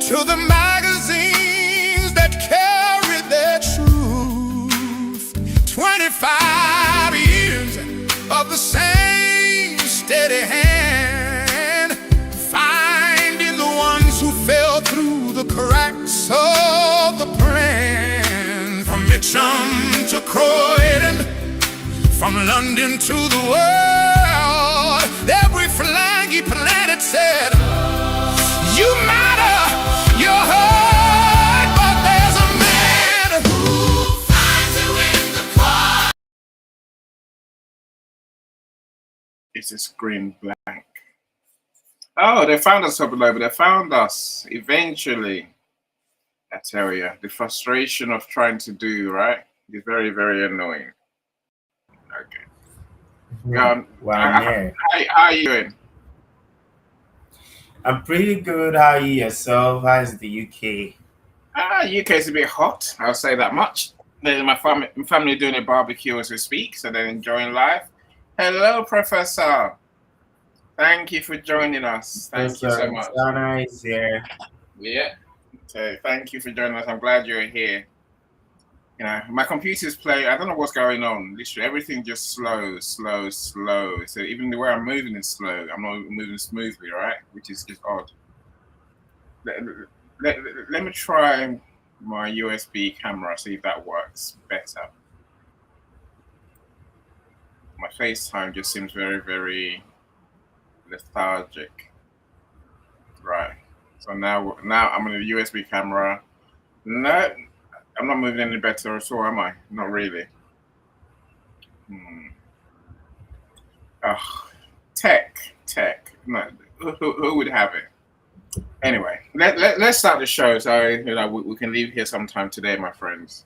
to the magazines that carry their truth. 25 years of the same steady hand, finding the ones who fell through the cracks of the plan. From Mitcham to Croydon, from London to the world, every flag he planted said, you matter, you're hurt, but there's a man who finds you in the car. Is the screen blank? Oh, they found us up below, but they found us eventually. I tell you, the frustration of trying to do right is very, very annoying. Okay. Well, I'm here. How are you doing? I'm pretty good. How are you yourself? How's the UK? UK is a bit hot. I'll say that much. There's my family doing a barbecue as we speak, so they're enjoying life. Hello, Professor. Thank you for joining us. Thank you so much. Sana is here. Yeah. So thank you for joining us. I'm glad you're here. You know, my computer's playing. I don't know what's going on. Literally, everything just slow. So even the way I'm moving is slow. I'm not moving smoothly, right? Which is just odd. Let me try my USB camera, see if that works better. My FaceTime just seems very, very lethargic. Right. So now I'm on a USB camera. No, I'm not moving any better at all, am I? Not really. Oh, tech. No, who would have it? Anyway, let's start the show so we can leave here sometime today, my friends.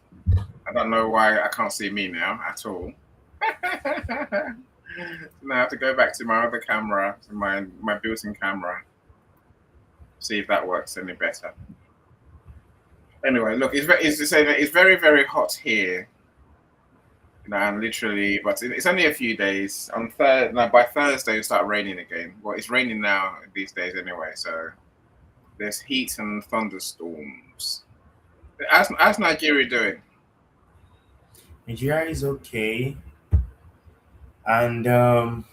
I don't know why I can't see me now at all. Now I have to go back to my other camera, to my built-in camera, see if that works any better. Anyway, look, it's to say that it's very, very hot here. And literally, but it's only a few days. By Thursday, it'll start raining again. Well, it's raining now these days anyway, so there's heat and thunderstorms. How's Nigeria doing? Nigeria is okay. And to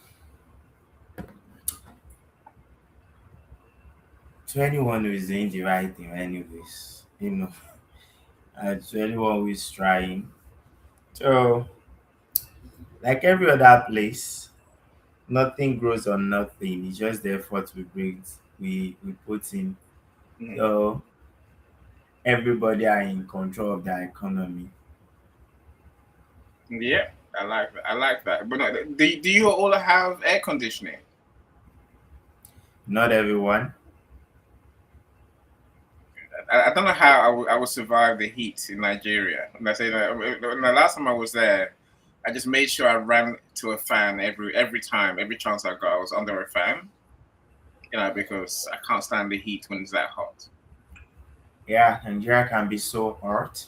anyone who is doing the right thing, anyways, and to anyone who is trying. So, like every other place, nothing grows on nothing. It's just the effort we put in. So everybody are in control of their economy. Yeah, I like that. But no, do you all have air conditioning? Not everyone. I don't know how I would survive the heat in Nigeria. And I say that the last time I was there, I just made sure I ran to a fan every time, every chance I got. I was under a fan, because I can't stand the heat when it's that hot. Yeah, Nigeria can be so hot,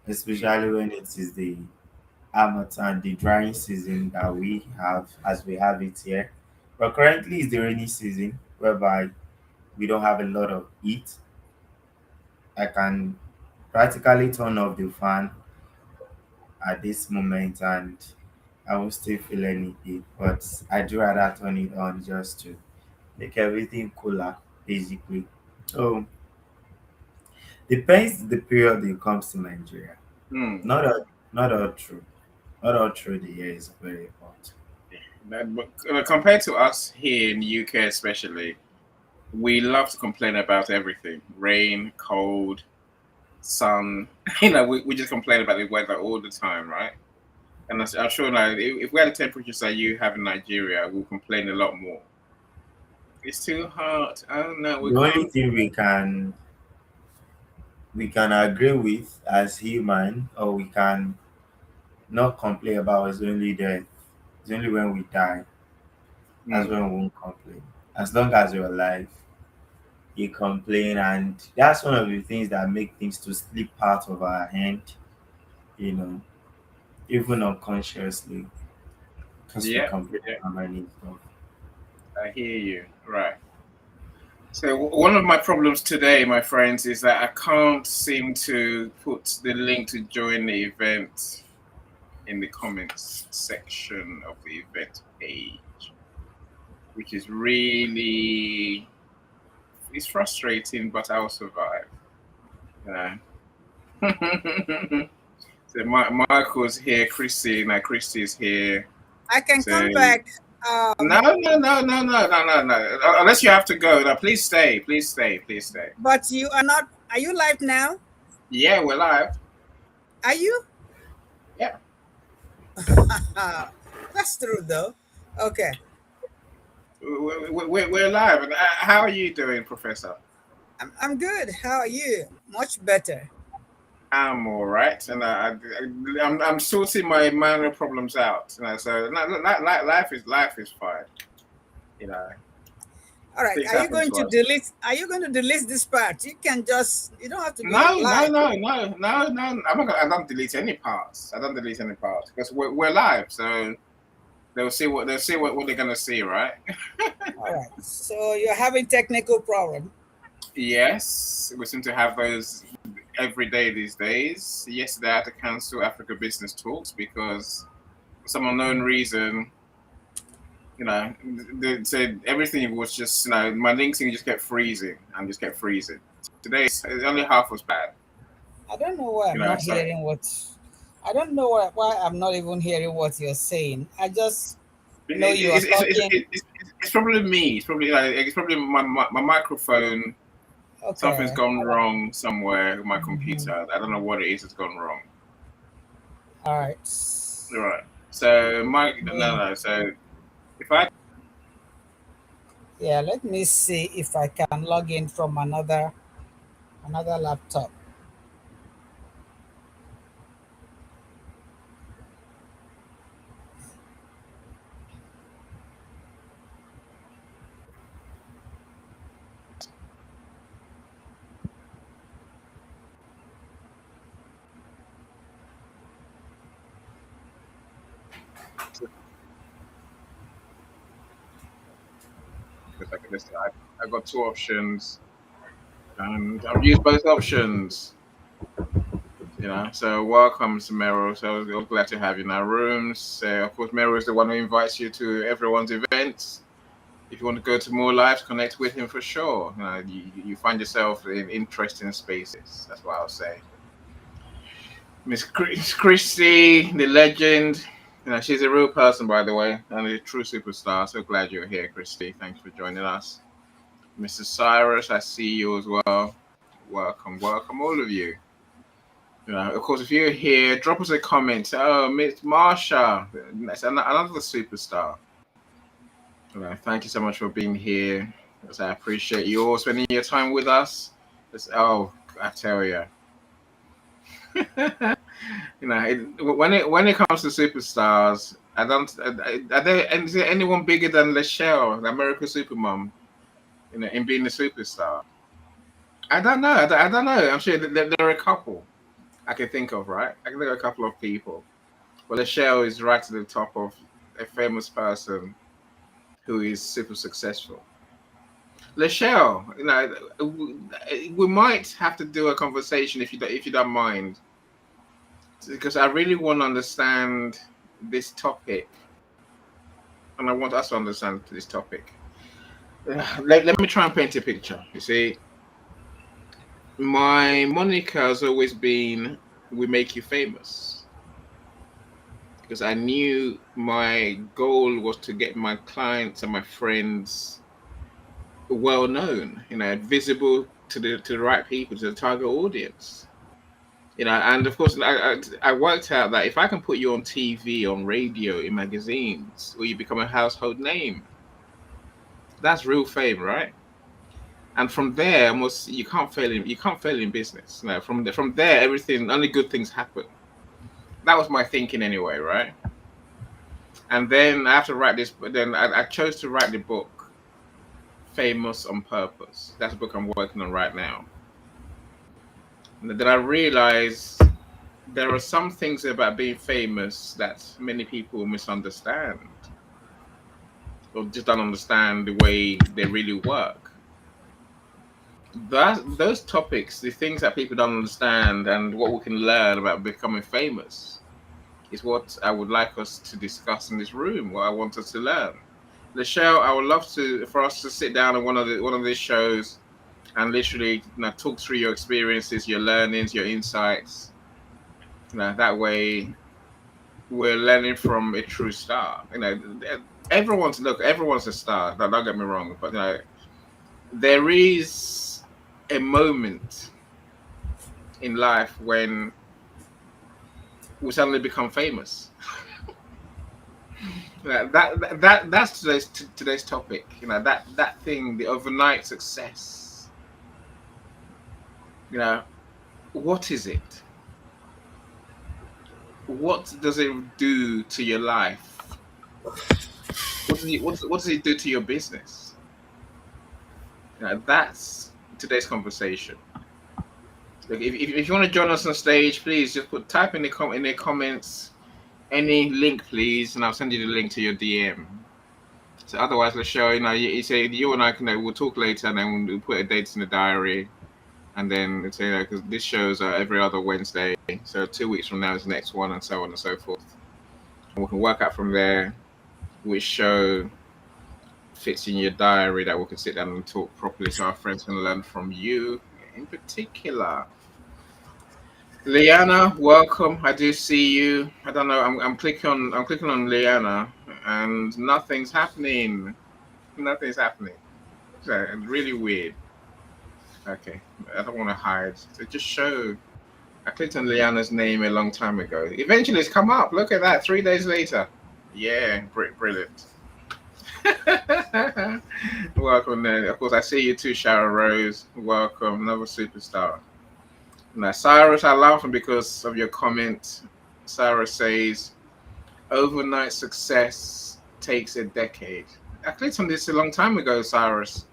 especially when it is the harmattan, the drying season that we have as we have it here. But currently it's the rainy season whereby we don't have a lot of heat. I can practically turn off the fan at this moment and I won't still feel any heat. But I do rather turn it on just to make everything cooler, basically. So depends the period it comes to Nigeria. Not all true. Not all through the year is very hot. But compared to us here in the UK, especially, we love to complain about everything: rain, cold, sun. We just complain about the weather all the time, right? And I'm sure now, if we had the temperatures that you have in Nigeria, we'll complain a lot more. It's too hot. I don't know. The only thing we can agree with as human, or we can not complain about, is only death. It's only when we die. That's when we won't complain. As long as you're alive, you complain, and that's one of the things that make things to slip out of our hand, you know, even unconsciously, because we complain about many stuff. I hear you. Right. So one of my problems today, my friends, is that I can't seem to put the link to join the event in the comments section of the event page, which is really it's frustrating, but I'll survive. Yeah. So Michael's here, Christy. Now Christy's here. I can So come back. no. Unless you have to go. No, please stay. Please stay. Please stay. But you are not. Are you live now? Yeah, we're live. Are you? Yeah. That's true, though. Okay. We're live. And how are you doing, Professor? I'm good. How are you? Much better. I'm all right, and I'm sorting my minor problems out. So life is fine. You know, All right. things Are you happen going to to us. delete? Are you going to delete this part? You can just. You don't have to be No. live. I don't delete any parts. I don't delete any parts because we're live. So what they're gonna see, right? All right. So you're having technical problem. Yes, we seem to have those every day these days. Yesterday I had to cancel Africa Business Talks because for some unknown reason, they said everything was just, my LinkedIn just kept freezing and just kept freezing. Today it's only half was bad. I don't know why I'm not So hearing what. I don't know why I'm not even hearing what you're saying. I just know you are talking. it's probably me. It's probably my microphone. Something's Okay. gone All right. wrong somewhere with my Mhm. computer. I don't know what it is. It's gone wrong. All right. All right. So no. So if I Yeah, let me see if I can log in from another laptop. because I can listen, I got two options and I've used both options. So welcome to Meryl. So I was glad to have you in our rooms. So of course, Meryl is the one who invites you to everyone's events. If you want to go to more lives, connect with him for sure. You find yourself in interesting spaces. That's what I'll say. Miss Christie, the legend. She's a real person, by the way, and a true superstar. So glad you're here, Christy. Thanks for joining us. Mr. Cyrus, I see you as well. Welcome, all of you. Of course, if you're here, drop us a comment. Oh, Miss Marsha, that's another superstar. Thank you so much for being here. I appreciate you all spending your time with us. I tell you, when it comes to superstars, I don't. Is there anyone bigger than Lachelle, the American Supermom, in being a superstar? I don't know. I don't know. I'm sure there are a couple I can think of, right? I can think of a couple of people. Well, Lachelle is right to the top of a famous person who is super successful. Lachelle, we might have to do a conversation if you don't mind, because I really want to understand this topic, and I want us to understand this topic. Let me try and paint a picture. You see, my moniker has always been "We make you famous," because I knew my goal was to get my clients and my friends well known, visible to the right people, to the target audience. And of course, I worked out that if I can put you on TV, on radio, in magazines, or you become a household name, that's real fame, right? And from there, almost you can't fail in business. From there, everything, only good things happen. That was my thinking anyway, right? And then I have to write this, but then I chose to write the book, Famous on Purpose. That's the book I'm working on right now. And then I realized there are some things about being famous that many people misunderstand or just don't understand the way they really work. those topics, the things that people don't understand, and what we can learn about becoming famous, is what I would like us to discuss in this room. What I want us to learn. Lachelle, I would love to for us to sit down on one of these shows and literally, talk through your experiences, your learnings, your insights. That way we're learning from a true star. Everyone's a star. Don't get me wrong, but there is a moment in life when we suddenly become famous. That's today's topic. That thing, the overnight success. You know, what is it? What does it do to your life? What does it do to your business? That's today's conversation. Like, if you want to join us on stage, please just type in the comments any link, please, and I'll send you the link to your DM. So otherwise, let's show you say you and I can we'll talk later, and then we'll put a date in the diary, and then it's because this shows every other Wednesday. So 2 weeks from now is the next one, and so on and so forth. And we can work out from there which show fits in your diary that we can sit down and talk properly, so our friends can learn from you in particular. Liana, welcome. I do see you. I don't know. I'm clicking on Liana, and nothing's happening. Nothing's happening. So really weird. Okay, I don't want to hide. So just show. I clicked on Liana's name a long time ago. Eventually, it's come up. Look at that. 3 days later. Yeah, brilliant. Welcome, then. Of course, I see you too, Sharon Rose. Welcome, another superstar. Now, Cyrus, I'm laughing because of your comment. Cyrus says, overnight success takes a decade. I clicked on this a long time ago, Cyrus.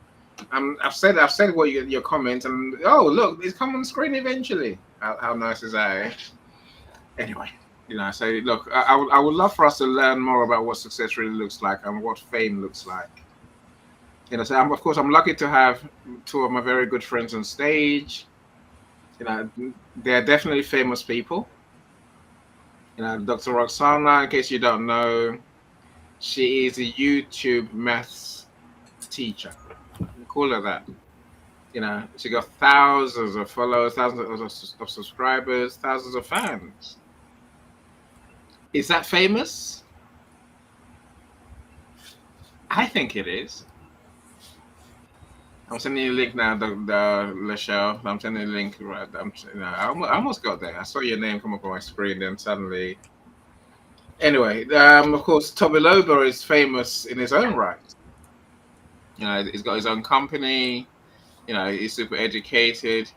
I've said what your comment, and oh look, it's come on screen eventually. How nice is that? Eh? Anyway, so look, I would love for us to learn more about what success really looks like and what fame looks like. So of course I'm lucky to have two of my very good friends on stage. They're definitely famous people. Dr. Roxana, in case you don't know, she is a YouTube maths teacher. We call her that. She got thousands of followers, thousands of subscribers, thousands of fans. Is that famous? I think it is. I'm sending you a link now, the Lachelle. I'm sending you a link. Right, I almost got there. I saw your name come up on my screen, then suddenly. Anyway, of course, Tobiloba is famous in his own right. He's got his own company. He's super educated.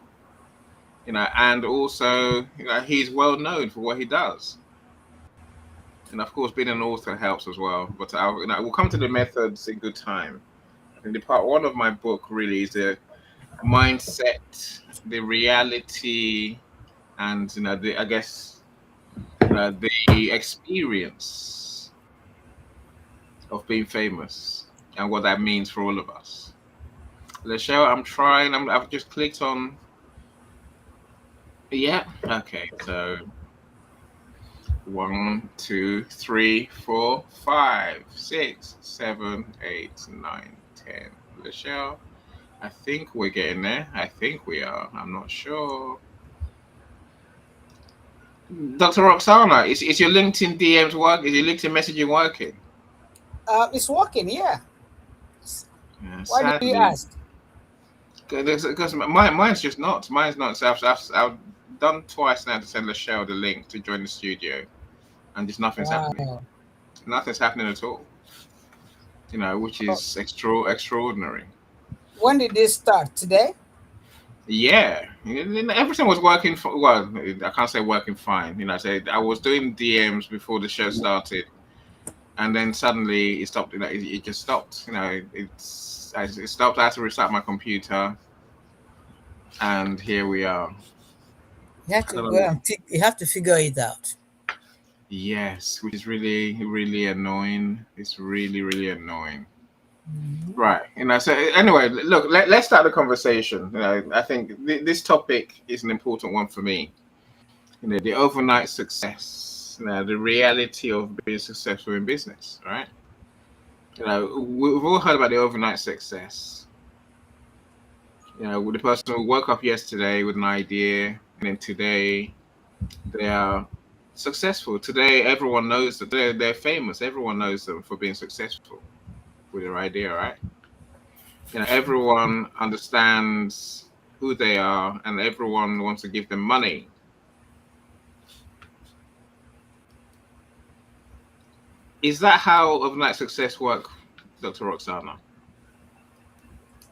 And also, he's well known for what he does. And of course, being an author helps as well. But we'll come to the methods in good time. And the part one of my book really is the mindset, the reality, and I guess the experience of being famous and what that means for all of us. Lachelle, I'm trying. I've just clicked on. Yeah. Okay. So 1, 2, 3, 4, 5, 6, 7, 8, 9, 10. Lachelle, I think we're getting there. I think we are. I'm not sure. Dr. Roxana, is your LinkedIn DMs work? Is your LinkedIn messaging working? It's working, yeah. Why do you Sadly, ask? because mine's just not. Mine's not. So I've done twice now to send Lachelle the link to join the studio, and just nothing's happening. Wow. Nothing's happening at all. Which is extraordinary. When did this start? Today? Yeah, everything was working. Well, I can't say working fine. I was doing DMs before the show started, and then suddenly it stopped. It just stopped. It stopped. I had to restart my computer, and here we are. You have I to don't go know. and you have to figure it out. Yes, which is really, really annoying. It's really, really annoying. Mhm. Right. So anyway, look, let's start the conversation. I think this topic is an important one for me. The overnight success, the reality of being successful in business, right? We've all heard about the overnight success. The person who woke up yesterday with an idea, and then today they are successful. Today, everyone knows that they're famous. Everyone knows them for being successful with their idea, right? Everyone understands who they are, and everyone wants to give them money. Is that how overnight success work, Dr. Roxana?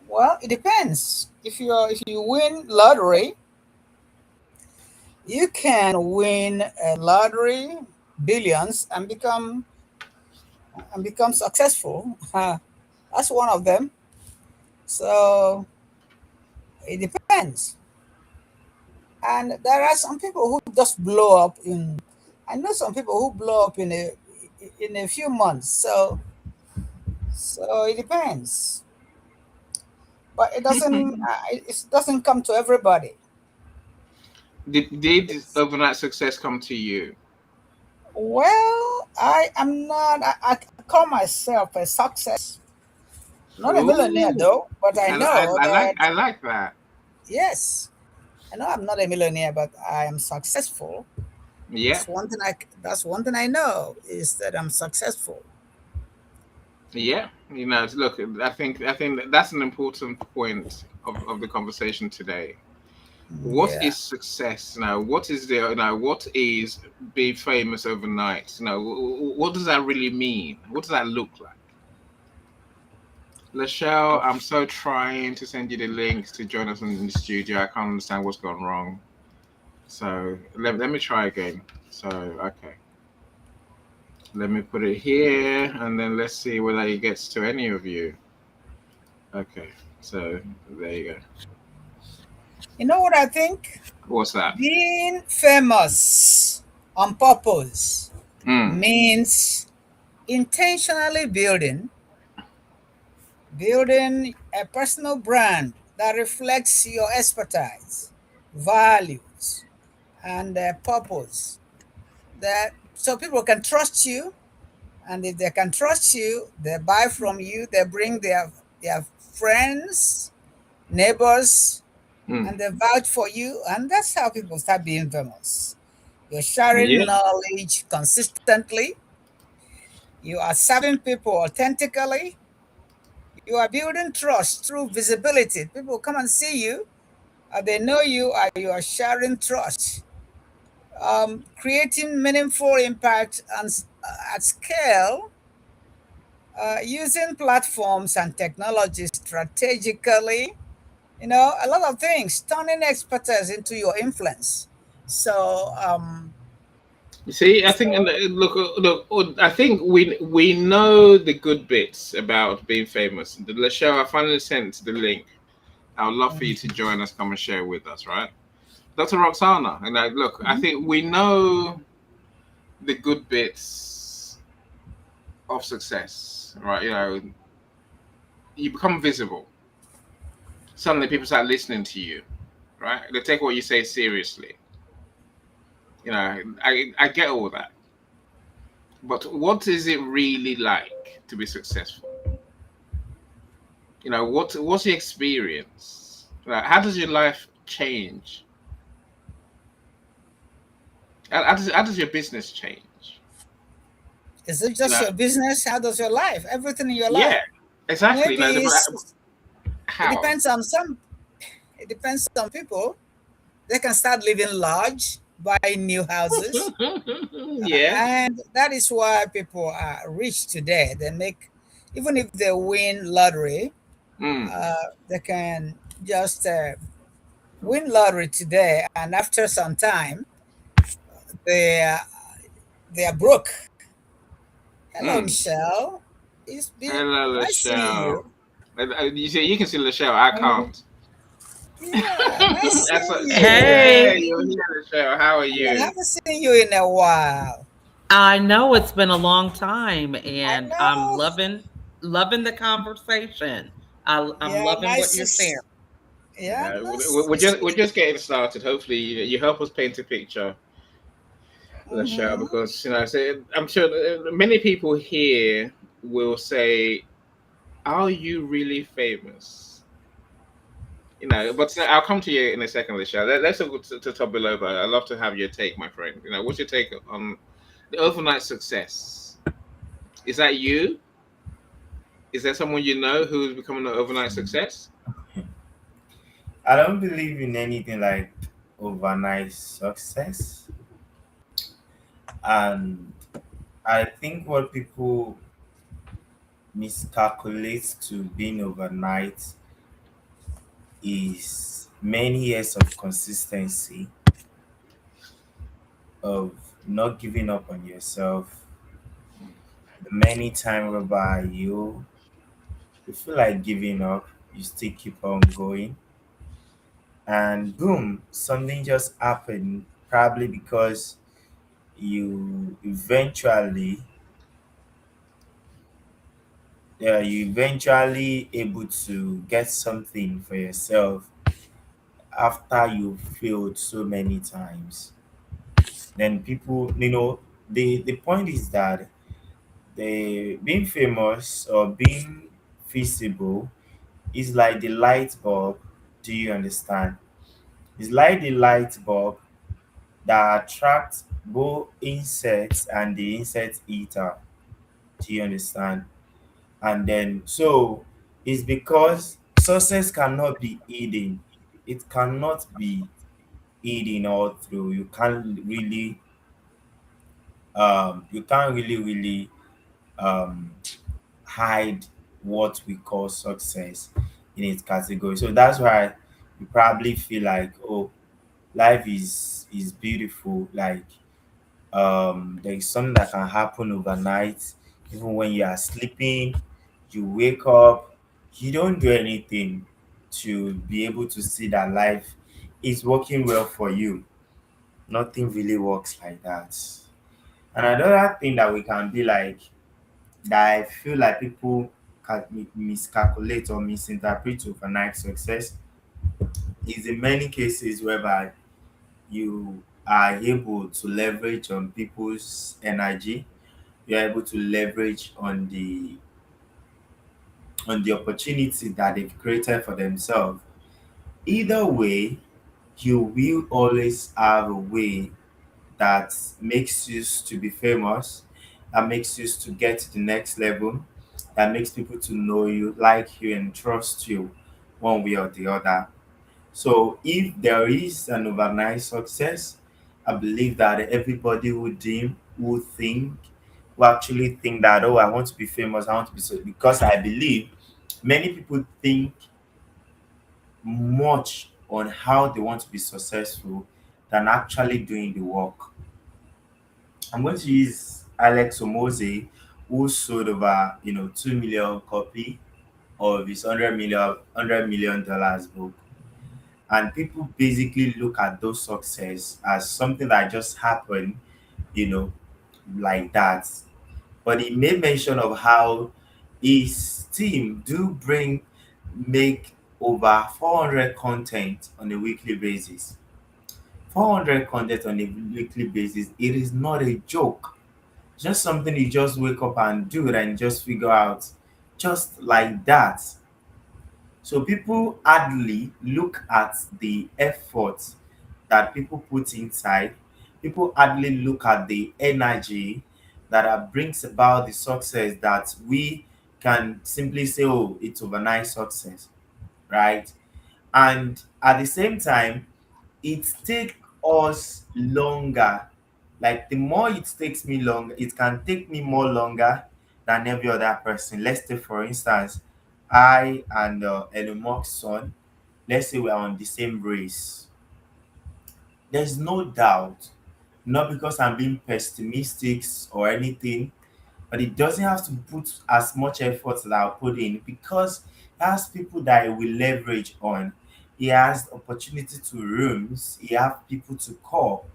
Well, it depends. If you win lottery, you can win a lottery billions and become successful. That's one of them. So it depends. And there are some people who just blow up in. I know some people who blow up in a few months. So it depends. But it doesn't come to everybody. Did It's, overnight success come to you? well, I am not. I call myself a success. Not a millionaire Ooh, though, but I know that I like that. yes, I know I'm not a millionaire, but I am successful. Yeah, That's one thing I know is that I'm successful. yeah. Look, I think that's an important point of the conversation today. What Yeah. is success now? What is the now? What is being famous overnight? What does that really mean? What does that look like? Lachelle, I'm so trying to send you the link to join us in the studio. I can't understand what's gone wrong. So let me try again. So okay, let me put it here, and then let's see whether it gets to any of you. Okay, so there you go. You know what I think? What's that? Being famous on purpose Mm. means intentionally building a personal brand that reflects your expertise, values, and purpose. That so people can trust you, and if they can trust you, they buy from you. They bring their friends, neighbors, Mm. and they vouch for you, and that's how people start being famous. You're sharing Yeah. knowledge consistently. You are serving people authentically. You are building trust through visibility. People come and see you, they know you, and you are sharing trust. Creating meaningful impact at scale using platforms and technology strategically. A lot of things, turning expertise into your influence. So, You see, I think, and so I think we know the good bits about being famous. The Lachelle, I finally sent the link. I would love for you to join us, come and share with us, right? Dr. Roxana, and look, I mhm. think we know the good bits of success, right? You become visible. Suddenly, people start listening to you, right? They take what you say seriously. I get all that, but what is it really like to be successful? What's the experience? Like, how does your life change? How does your business change? Is it You just know, your business? How does your life, everything in your yeah, life? exactly. Maybe it How? depends on some. It depends on people. They can start living large, buying new houses, Yeah. and that is why people are rich today. They make, even if they win lottery, Mm. they can just win lottery today, and after some time, they are, they are broke. Hello, Mm. Michelle. It's been Hello, nice seeing Lachelle. you. You see, you can see Lachelle. I can't. Yeah, nice That's seeing what, you. yeah, Hey, you're here, Lachelle. How are I you? haven't seen you in a while. I know it's been a long time I and I'm know. loving. Loving the conversation. I'm Yeah, loving what nice. you're sharing. Yeah, We're just getting started. Hopefully, you help us paint a picture, the show, Mm-hmm. because I'm sure many people here will say, "Are you really famous?" But I'll come to you in a second, Lisha. Let's go to Tobiloba. I'd love to have your take, my friend. What's your take on the overnight success? Is that you? Is there someone you know who's becoming an overnight success? I don't believe in anything like overnight success. And I think what people miscalculate to being overnight is many years of consistency, of not giving up on yourself, the many time whereby you feel like giving up, you still keep on going, and boom, something just happened, probably because you eventually able to get something for yourself after you failed so many times. Then people, the point is that the being famous or being feasible is like the light bulb. Do you understand? It's like the light bulb that attracts both insects and the insect eater. Do you understand? And then, so it's because success cannot be hidden. It cannot be hidden all through. You can't really um hide what we call success in its category. So that's why you probably feel like, oh, life is beautiful. Like, there is something that can happen overnight, even when you are sleeping, you wake up, you don't do anything to be able to see that life is working well for you. Nothing really works like that. And another thing that we can be like, that I feel like people can miscalculate or misinterpret overnight success, is in many cases whereby you are able to leverage on people's energy. You're able to leverage on the opportunity that they've created for themselves. Either way, you will always have a way that makes you to be famous, that makes you to get to the next level, that makes people to know you, like you, and trust you one way or the other. So if there is an overnight success, I believe that everybody who actually think that, oh, I want to be famous, I want to be so, because I believe many people think much on how they want to be successful than actually doing the work. I'm going to use Alex Omoze, who sold over 2 million copy of his $100 million book. And people basically look at those success as something that just happened, you know, like that. But he made mention of how his team do make over 400 content on a weekly basis. 400 content on a weekly basis. It is not a joke. Just something you just wake up and do it and just figure out just like that. So people hardly look at the effort that people put inside. People hardly look at the energy brings about the success that we can simply say, oh, it's overnight success, right? And at the same time, it takes us longer. Like, the more it takes me longer, it can take me more longer than every other person. Let's take, for instance, I and Elon Musk's son, let's say we're on the same race. There's no doubt, not because I'm being pessimistic or anything, but it doesn't have to put as much effort that I'll put in, because he has people that he will leverage on. He has opportunity to rooms. He have people to call.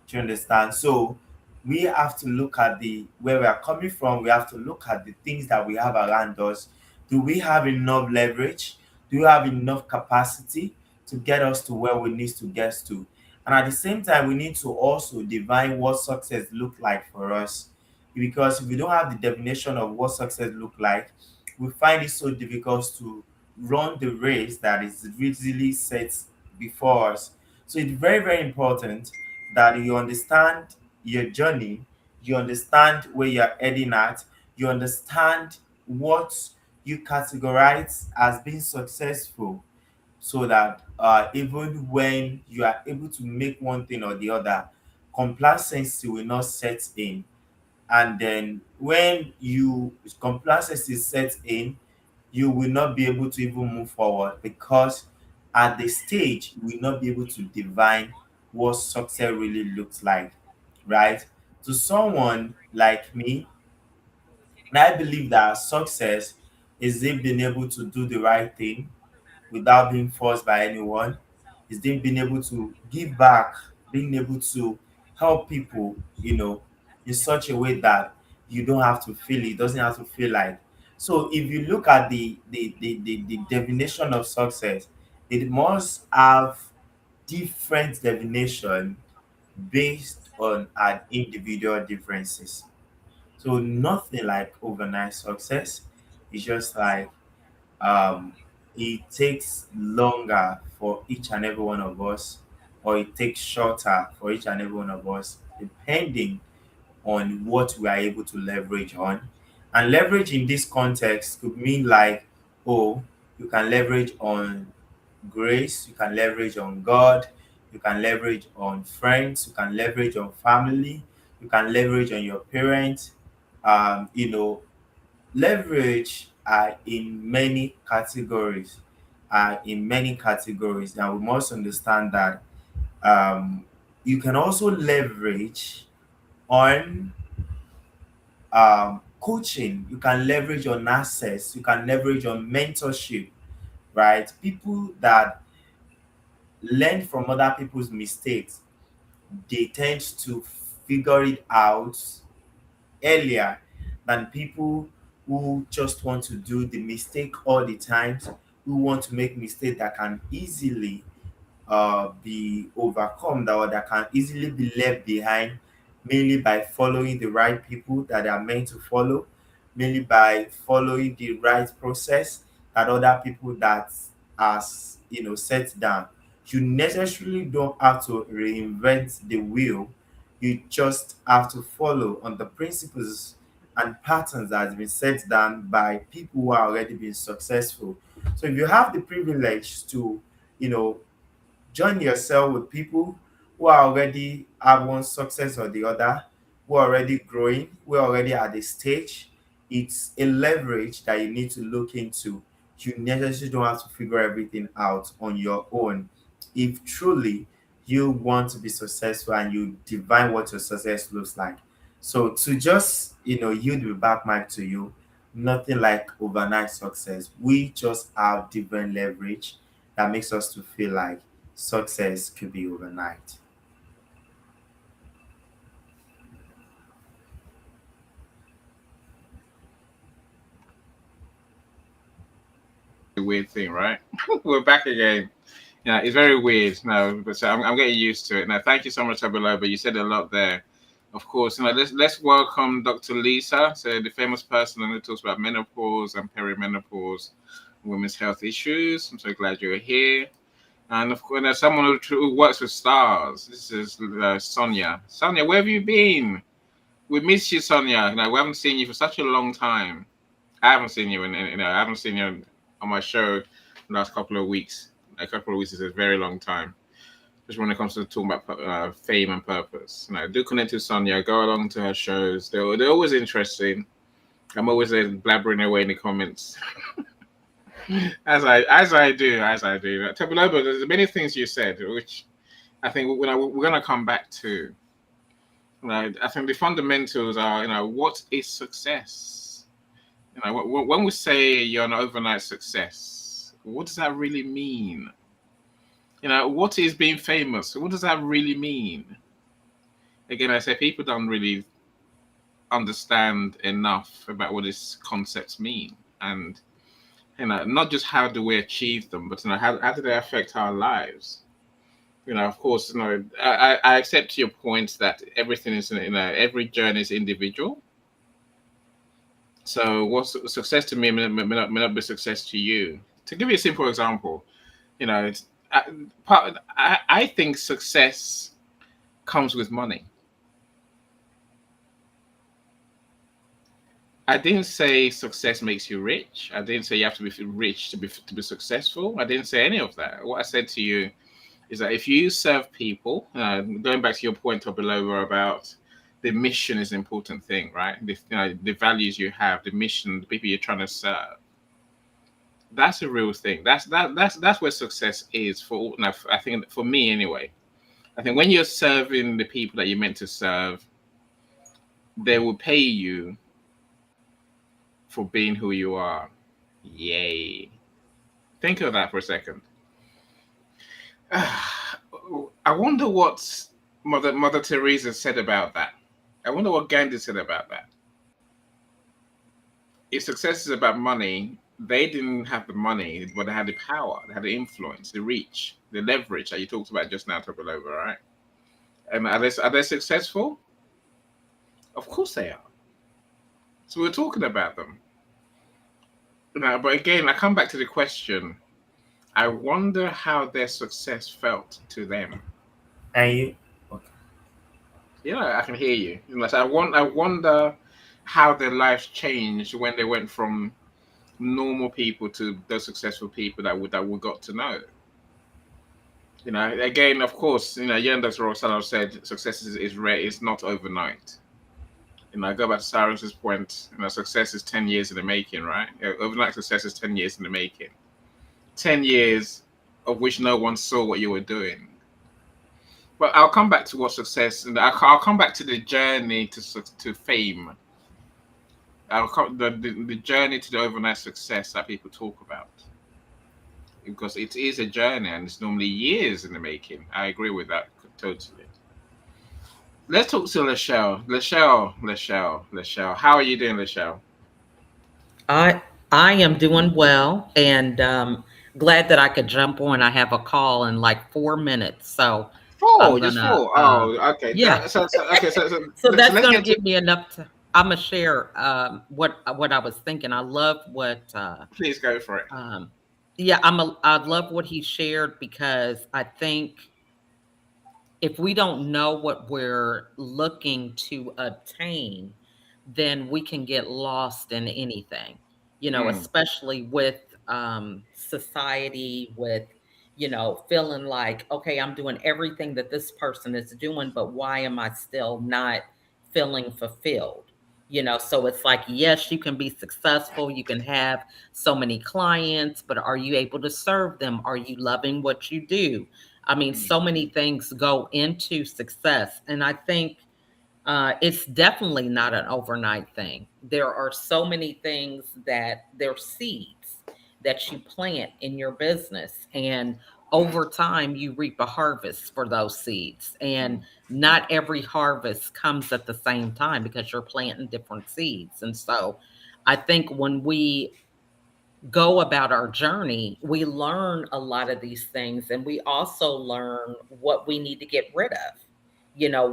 Do you understand? So we have to look at the where we are coming from. We have to look at the things that we have around us. Do we have enough leverage? Do we have enough capacity to get us to where we need to get to? And at the same time, we need to also define what success look like for us. Because if we don't have the definition of what success look like, we find it so difficult to run the race that is really set before us. So it's very, very important that you understand your journey, you understand where you're heading at, you understand what you categorize as being successful, so that even when you are able to make one thing or the other, complacency will not set in. And then when you complacency sets in, you will not be able to even move forward, because at the stage you will not be able to divine what success really looks like, right? To someone like me, I believe that success is in being able to do the right thing without being forced by anyone. It's them being able to give back, being able to help people, in such a way that you don't have to feel it, doesn't have to feel like. So if you look at the definition of success, it must have different definition based on an individual differences. So nothing like overnight success. It's just like it takes longer for each and every one of us, or it takes shorter for each and every one of us, depending on what we are able to leverage on. And leverage in this context could mean like, oh, you can leverage on grace, you can leverage on God, you can leverage on friends, you can leverage on family, you can leverage on your parents. Leverage are in many categories, and we must understand that you can also leverage on coaching, you can leverage on access, you can leverage on mentorship, right? People that learn from other people's mistakes, they tend to figure it out earlier than people who just want to do the mistake all the time, who want to make mistakes that can easily be overcome, that or that can easily be left behind, mainly by following the right people that they are meant to follow, mainly by following the right process that other people that has set down. You necessarily don't have to reinvent the wheel. You just have to follow on the principles and patterns that has been set down by people who are already been successful. So if you have the privilege to, you know, join yourself with people who are already have one success or the other, who are already growing, who are already at the stage. It's a leverage that you need to look into. You necessarily don't have to figure everything out on your own. If truly you want to be successful and you define what your success looks like. So to just yield the back mic to you, nothing like overnight success. We just have different leverage that makes us to feel like success could be overnight. A weird thing, right? We're back again. Yeah, it's very weird now, but so I'm getting used to it. Now, thank you so much, Abeloba. You said a lot there. Of course, let's welcome Dr. Lisa, so the famous person who talks about menopause and perimenopause, women's health issues. I'm so glad you're here. And of course, there's someone who works with stars. This is Sonia. Sonia, where have you been? We miss you, Sonia. We haven't seen you for such a long time. I haven't seen you, I haven't seen you on my show the last couple of weeks. A couple of weeks is a very long time, especially when it comes to talking about fame and purpose. Do connect to Sonia. Go along to her shows. They're always interesting. I'm always blabbering away in the comments, as I do. Tabuloba, there's many things you said, which I think we're gonna come back to. I think the fundamentals are, what is success? When we say you're an overnight success, what does that really mean? What is being famous? What does that really mean? Again, I say people don't really understand enough about what these concepts mean, and not just how do we achieve them, but how do they affect our lives. Of course, I accept your point that everything is, every journey is individual. So, what's success to me may not be success to you. To give you a simple example, it's I think success comes with money. I didn't say success makes you rich. I didn't say you have to be rich to be successful. I didn't say any of that. What I said to you is that if you serve people, going back to your point up below about the mission is an important thing, right? The values you have, the mission, the people you're trying to serve. That's a real thing. That's where success is for all. Now, I think for me anyway. I think when you're serving the people that you're meant to serve, they will pay you for being who you are. Yay. Think of that for a second. I wonder what Mother Teresa said about that. I wonder what Gandhi said about that. If success is about money, they didn't have the money, but they had the power, they had the influence, the reach, the leverage that you talked about just now, Tobalova, right? And are they successful? Of course they are. So we're talking about them. But again, I come back to the question. I wonder how their success felt to them. And you, okay. Yeah, I can hear you. So I wonder how their lives changed when they went from normal people to those successful people that we got to know. Again, of course, Yenda's Rossano said success is rare. It's not overnight. I go back to Cyrus's point. Success is 10 years in the making, right? Overnight success is 10 years in the making. 10 years of which no one saw what you were doing. But I'll come back to what success, and I'll come back to the journey to fame. I'll come the journey to the overnight success that people talk about, because it is a journey and it's normally years in the making. I agree with that totally. Let's talk to Lachelle. Lachelle. How are you doing, Lachelle? I I am doing well, and glad that I could jump on. I have a call in like 4 minutes, so I'm Four, just gonna four. Oh, okay. yeah. So So that's let's gonna get to. give me enough to. I'm gonna share what I was thinking. I love what Please go for it. um I love what he shared, because I think if we don't know what we're looking to obtain, then we can get lost in anything, Mm, especially with society, with, feeling like, okay, I'm doing everything that this person is doing, but why am I still not feeling fulfilled? So it's like, yes, you can be successful, you can have so many clients, but are you able to serve them? Are you loving what you do? I mean, mm, so many things go into success. And I think it's definitely not an overnight thing. There are so many things that they're seeds that you plant in your business. And over time, you reap a harvest for those seeds. mm, And not every harvest comes at the same time, because you're planting different seeds. And so I think when we go about our journey, we learn a lot of these things, and we also learn what we need to get rid of.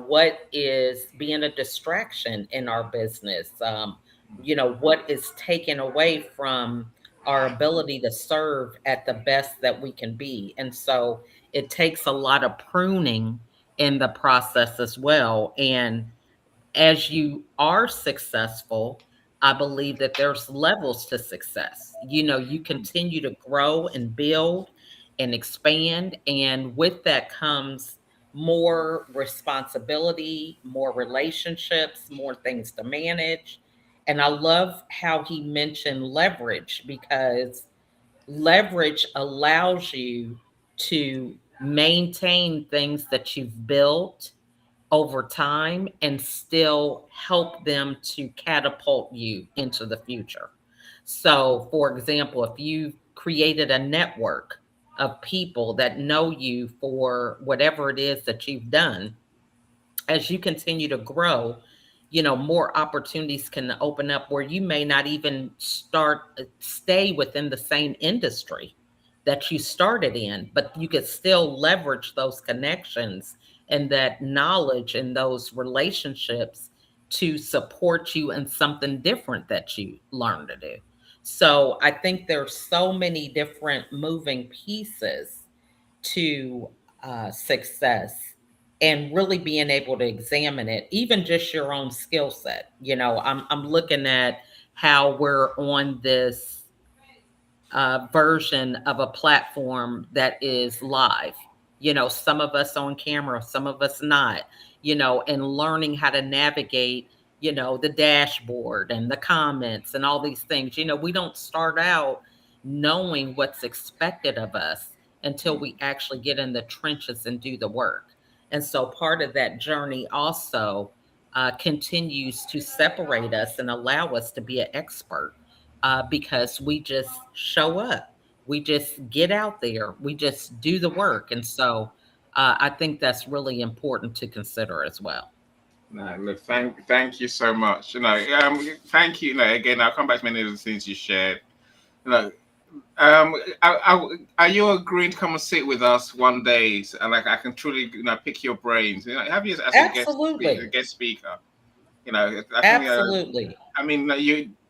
What is being a distraction in our business? What is taken away from our ability to serve at the best that we can be. And so it takes a lot of pruning in the process as well. And as you are successful, I believe that there's levels to success. You continue to grow and build and expand. And with that comes more responsibility, more relationships, more things to manage. And I love how he mentioned leverage, because leverage allows you to maintain things that you've built over time and still help them to catapult you into the future. So, for example, if you've created a network of people that know you for whatever it is that you've done, as you continue to grow, more opportunities can open up where you may not even stay within the same industry that you started in, but you could still leverage those connections and that knowledge and those relationships to support you in something different that you learn to do. So I think there's so many different moving pieces to success, and really being able to examine it, even just your own skill set. I'm looking at how we're on this version of a platform that is live. Some of us on camera, some of us not, and learning how to navigate, the dashboard and the comments and all these things. We don't start out knowing what's expected of us until we actually get in the trenches and do the work. And so part of that journey also continues to separate us and allow us to be an expert, because we just show up. We just get out there. We just do the work. And so I think that's really important to consider as well. No, look, thank you so much. Thank you. Again, I'll come back to many of the things you shared. You know, are you agreeing to come and sit with us one day, and like I can truly, pick your brains? Have you as a Absolutely. guest speaker? I think. Absolutely. I mean,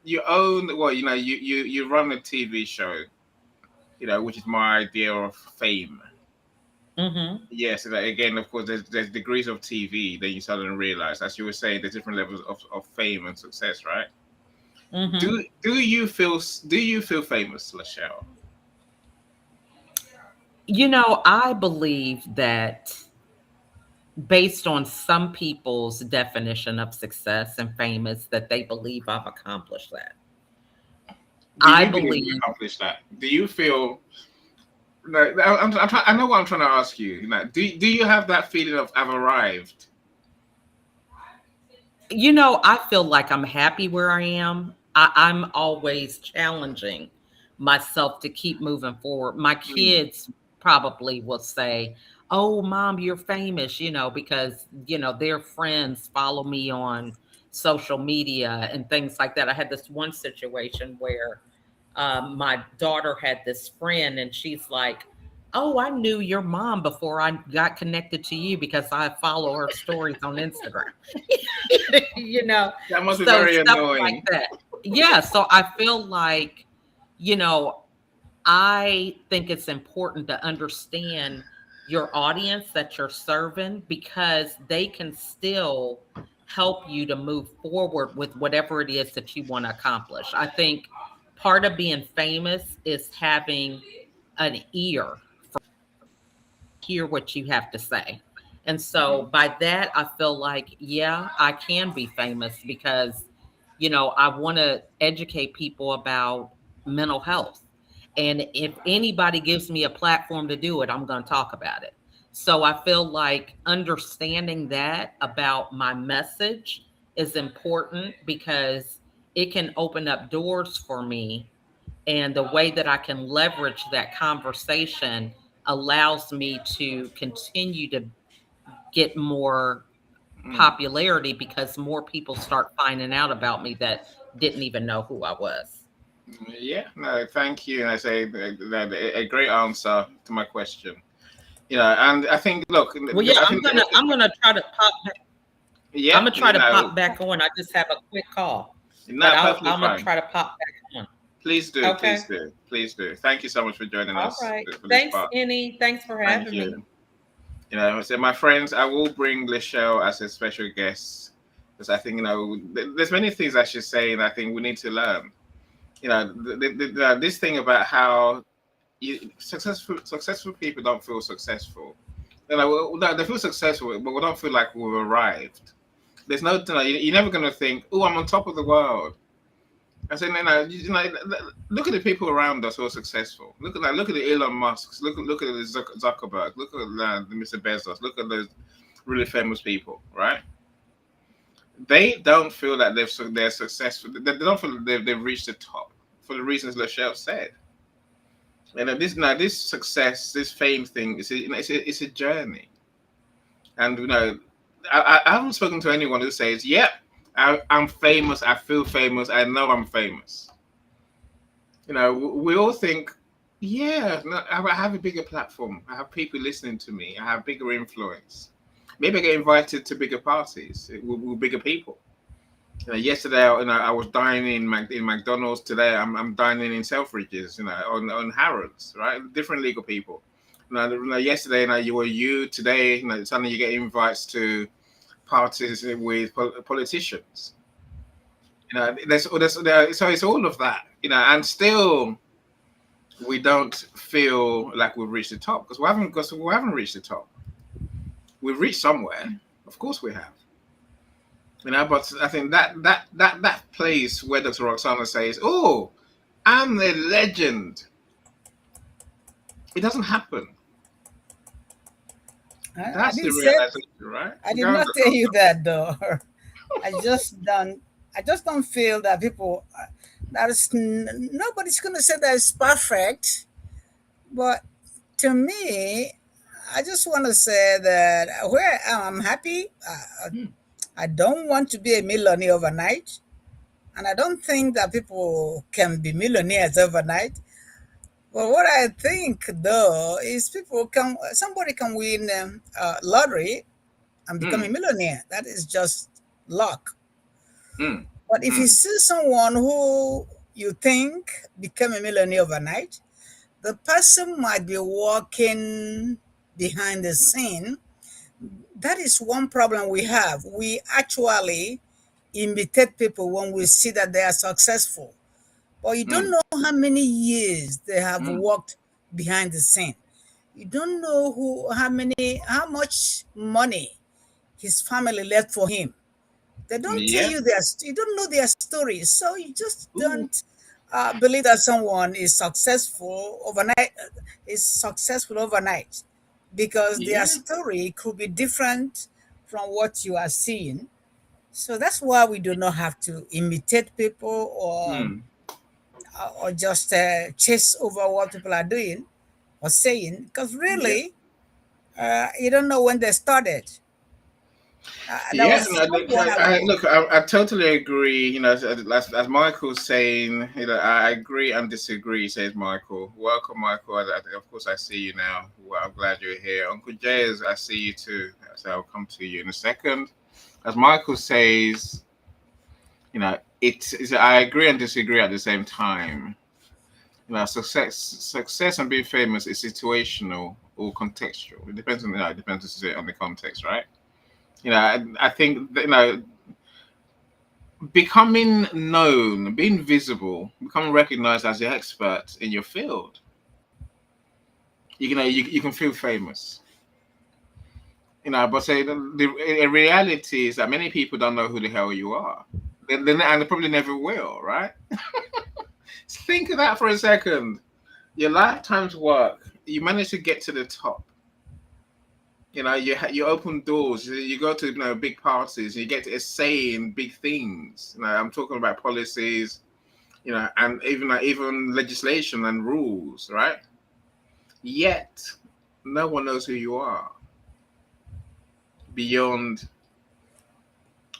you own well. You run a TV show. Which is my idea of fame. Hmm. Yes, and again, of course, there's degrees of TV. Then you suddenly realize, as you were saying, there's different levels of fame and success, right? Hmm. Do you feel famous, Lachelle? I believe that based on some people's definition of success and famous, that they believe I've accomplished that. Do I you believe you believe, accomplished that? Do you feel? No, I know what I'm trying to ask you. Do you have that feeling of I've arrived? I feel like I'm happy where I am. I'm always challenging myself to keep moving forward. My Mm, kids probably will say, "Oh, mom, you're famous," because, their friends follow me on social media and things like that. I had this one situation where my daughter had this friend, and she's like, "Oh, I knew your mom before I got connected to you because I follow her stories on Instagram." you know, that must be so very stuff like annoying. that. Yeah, so I feel like, you know, I think it's important to understand your audience that you're serving, because they can still help you to move forward with whatever it is that you want to accomplish. I think part of being famous is having an ear, hear what you have to say. And so Mm, by that, I feel like, yeah, I can be famous because, I want to educate people about mental health. And if anybody gives me a platform to do it, I'm going to talk about it. So I feel like understanding that about my message is important, because it can open up doors for me, and the way that I can leverage that conversation allows me to continue to get more mm. popularity, because more people start finding out about me that didn't even know who I was. Yeah, no, thank you. And I say a great answer to my question. And I think, look, Well, yeah, I think, I'm yeah, gonna try to pop back on. I just have a quick call, but no, perfectly I'm gonna fine. try to pop back on. Please do, Okay. please do, please do. Thank you so much for joining All us right. for this Thanks, part. Annie. Thanks for Thank having me. you. So my friends, I will bring Lachelle as a special guest, because I think there's many things I should say, and I think we need to learn. This thing about how successful people don't feel successful. No, they feel successful, but we don't feel like we've arrived. There's no, you're never going to think, oh, I'm on top of the world. I said, look at the people around us who are successful. Look at the Elon Musks. Look at the Zuckerberg. Look at the Mr. Bezos. Look at those really famous people, right? They don't feel that they're successful. They don't feel that they've reached the top for the reasons Lachelle said. And this success, this fame thing, it's a journey. And I haven't spoken to anyone who says, "Yep, I'm famous. I feel famous. I know I'm famous." We all think, "Yeah, no, I have a bigger platform. I have people listening to me. I have bigger influence. Maybe I get invited to bigger parties with bigger people." Yesterday, I was dining in McDonald's. Today, I'm dining in Selfridges. On Harrods, right? Different legal people. Yesterday, today, suddenly you get invites to parties with politicians. So it's all of that. And still we don't feel like we've reached the top because we haven't reached the top. We've reached somewhere, of course we have. But I think that place where Dr. Roxana says, "Oh, I'm a legend," it doesn't happen. I That's the didn't say. realization, right? I did Go on, not tell Dr. you that though. I just don't. I just don't feel that people. Nobody's gonna say that it's perfect, but to me, I just want to say that where I'm happy. I don't want to be a millionaire overnight, and I don't think that people can be millionaires overnight. But what I think though is somebody can win lottery and become a Mm, millionaire. That is just luck. mm, But if you mm. see someone who you think became a millionaire overnight, the person might be working behind the scene. That is one problem we have. We actually imitate people when we see that they are successful, but you don't Mm, know how many years they have mm. worked behind the scene. You don't know how much money his family left for him. They don't tell Yeah. you you don't know their story, so you just Ooh. don't believe that someone is successful overnight, because their Yeah. story could be different from what you are seeing. So that's why we do not have to imitate people, Mm. or just chase over what people are doing or saying, because Yeah. really you don't know when they started. There Yeah, was no, someone look, I totally agree. As Michael's saying, I agree and disagree. Says Michael. Welcome, Michael. Of course, I see you now. Well, I'm glad you're here. Uncle Jay, I see you too. So I'll come to you in a second. As Michael says, I agree and disagree at the same time. Success and being famous is situational or contextual. It depends on the context, right? I think that, becoming known, being visible, becoming recognized as the expert in your field, you can feel famous. But say the reality is that many people don't know who the hell you are. And they probably never will, right? Think of that for a second. Your lifetime's work, you manage to get to the top. You open doors. You go to big parties. You get to say in big things. I'm talking about policies, and even legislation and rules, right? Yet, no one knows who you are beyond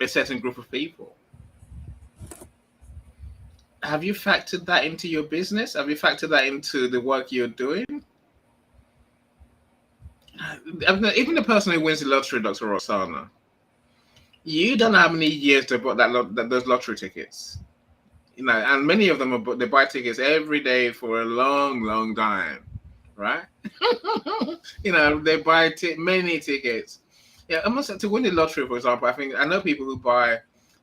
a certain group of people. Have you factored that into your business? Have you factored that into the work you're doing? Even the person who wins the lottery, Dr. Roxana, you don't know how many years they bought those lottery tickets. And many of them they buy tickets every day for a long, long time, right? They buy many tickets. Yeah, almost to win the lottery, for example. I know people who buy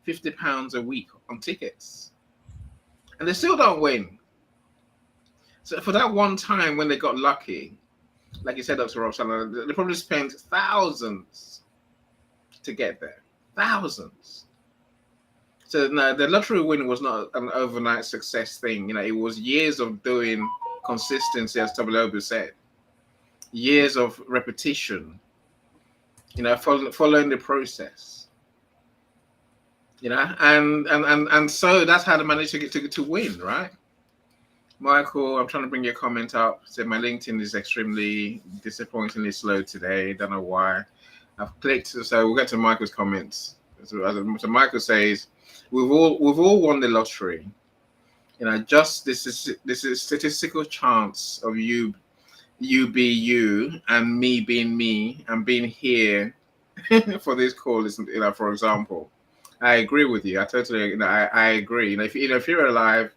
£50 a week on tickets, and they still don't win. So for that one time when they got lucky, like you said, Dr. Robson, they probably spent thousands to get there. Thousands. So no, the lottery win was not an overnight success thing. It was years of doing consistency, as Tobilobu said, years of repetition. Following the process. And so that's how they managed to get to win, right? Michael, I'm trying to bring your comment up. Said my LinkedIn is extremely disappointingly slow today. Don't know why. I've clicked, so we'll get to Michael's comments. So Michael says, we've all won the lottery. Just this is statistical chance of you be you and me being me and being here for this call is, for example. I agree with you. I totally, I agree. If you're alive,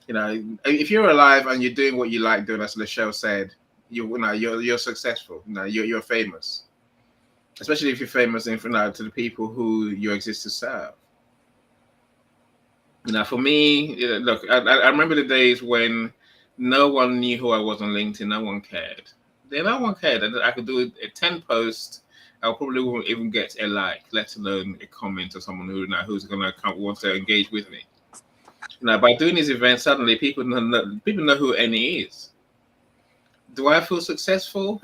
if you're alive and you're doing what you like doing, as Lachelle said, you're successful. You're famous, especially if you're famous to the people who you exist to serve. For me, look, I remember the days when no one knew who I was on LinkedIn. No one cared. No one cared. I could do a 10 post. I probably won't even get a like, let alone a comment or someone who's gonna come wants to engage with me. By doing these events, suddenly people know who Annie is. Do I feel successful?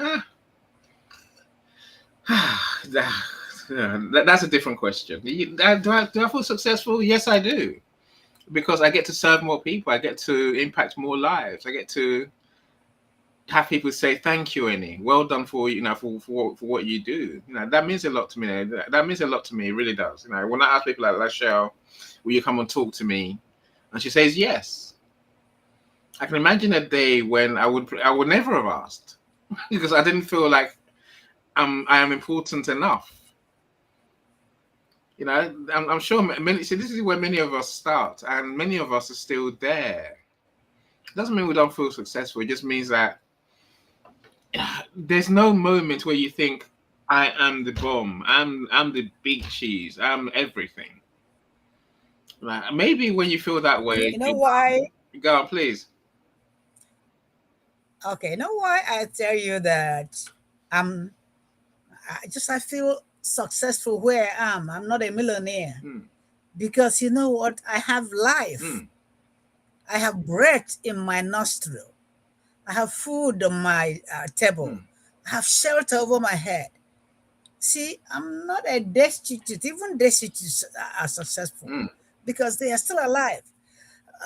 That's a different question. Do I feel successful? Yes, I do, because I get to serve more people. I get to impact more lives. I get to have people say thank you, Annie. Well done for for what you do. That means a lot to me. That means a lot to me. It really does. When I ask people like Lachelle, will you come and talk to me? And she says yes. I can imagine a day when I would never have asked because I didn't feel like I am important enough. I'm sure many. See, this is where many of us start, and many of us are still there. It doesn't mean we don't feel successful. It just means that there's no moment where you think, I am the bomb. I'm the big cheese. I'm everything. Maybe when you feel that way, You know why? go on, please. Okay, you know why I tell you that I'm I feel successful where I am. I'm not a millionaire Hmm. because you know what? I have life. Hmm. I have breath in my nostril. I have food on my table. Hmm. I have shelter over my head. See, I'm not a destitute. Even destitutes are successful Hmm. because they are still alive.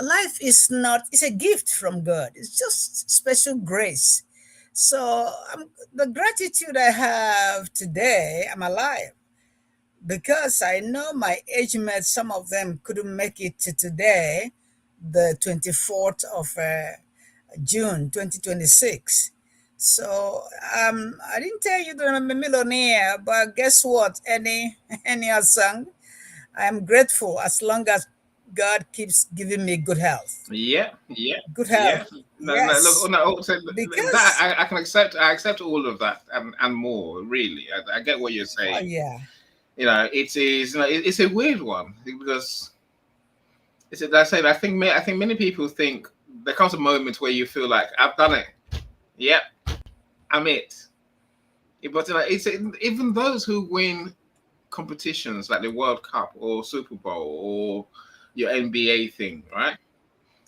Life is not, it's a gift from God. It's just special grace. So the gratitude I have today, I'm alive because I know my age mates, some of them couldn't make it to today, the 24th of June 2026. So I didn't tell you that I'm a millionaire, but guess what? Any song, I am grateful as long as God keeps giving me good health. Yeah. Yeah. Good Yeah. health. No. No. Look. Yes. No. So that Because, I can accept. I accept all of that and more. Really, I get what you're oh, saying. yeah. It is. It's a weird one because it's. I said. I think many people think there comes a moment where you feel like I've done it. Yep, I'm it. But it's even those who win competitions like the World Cup or Super Bowl or your NBA thing, right?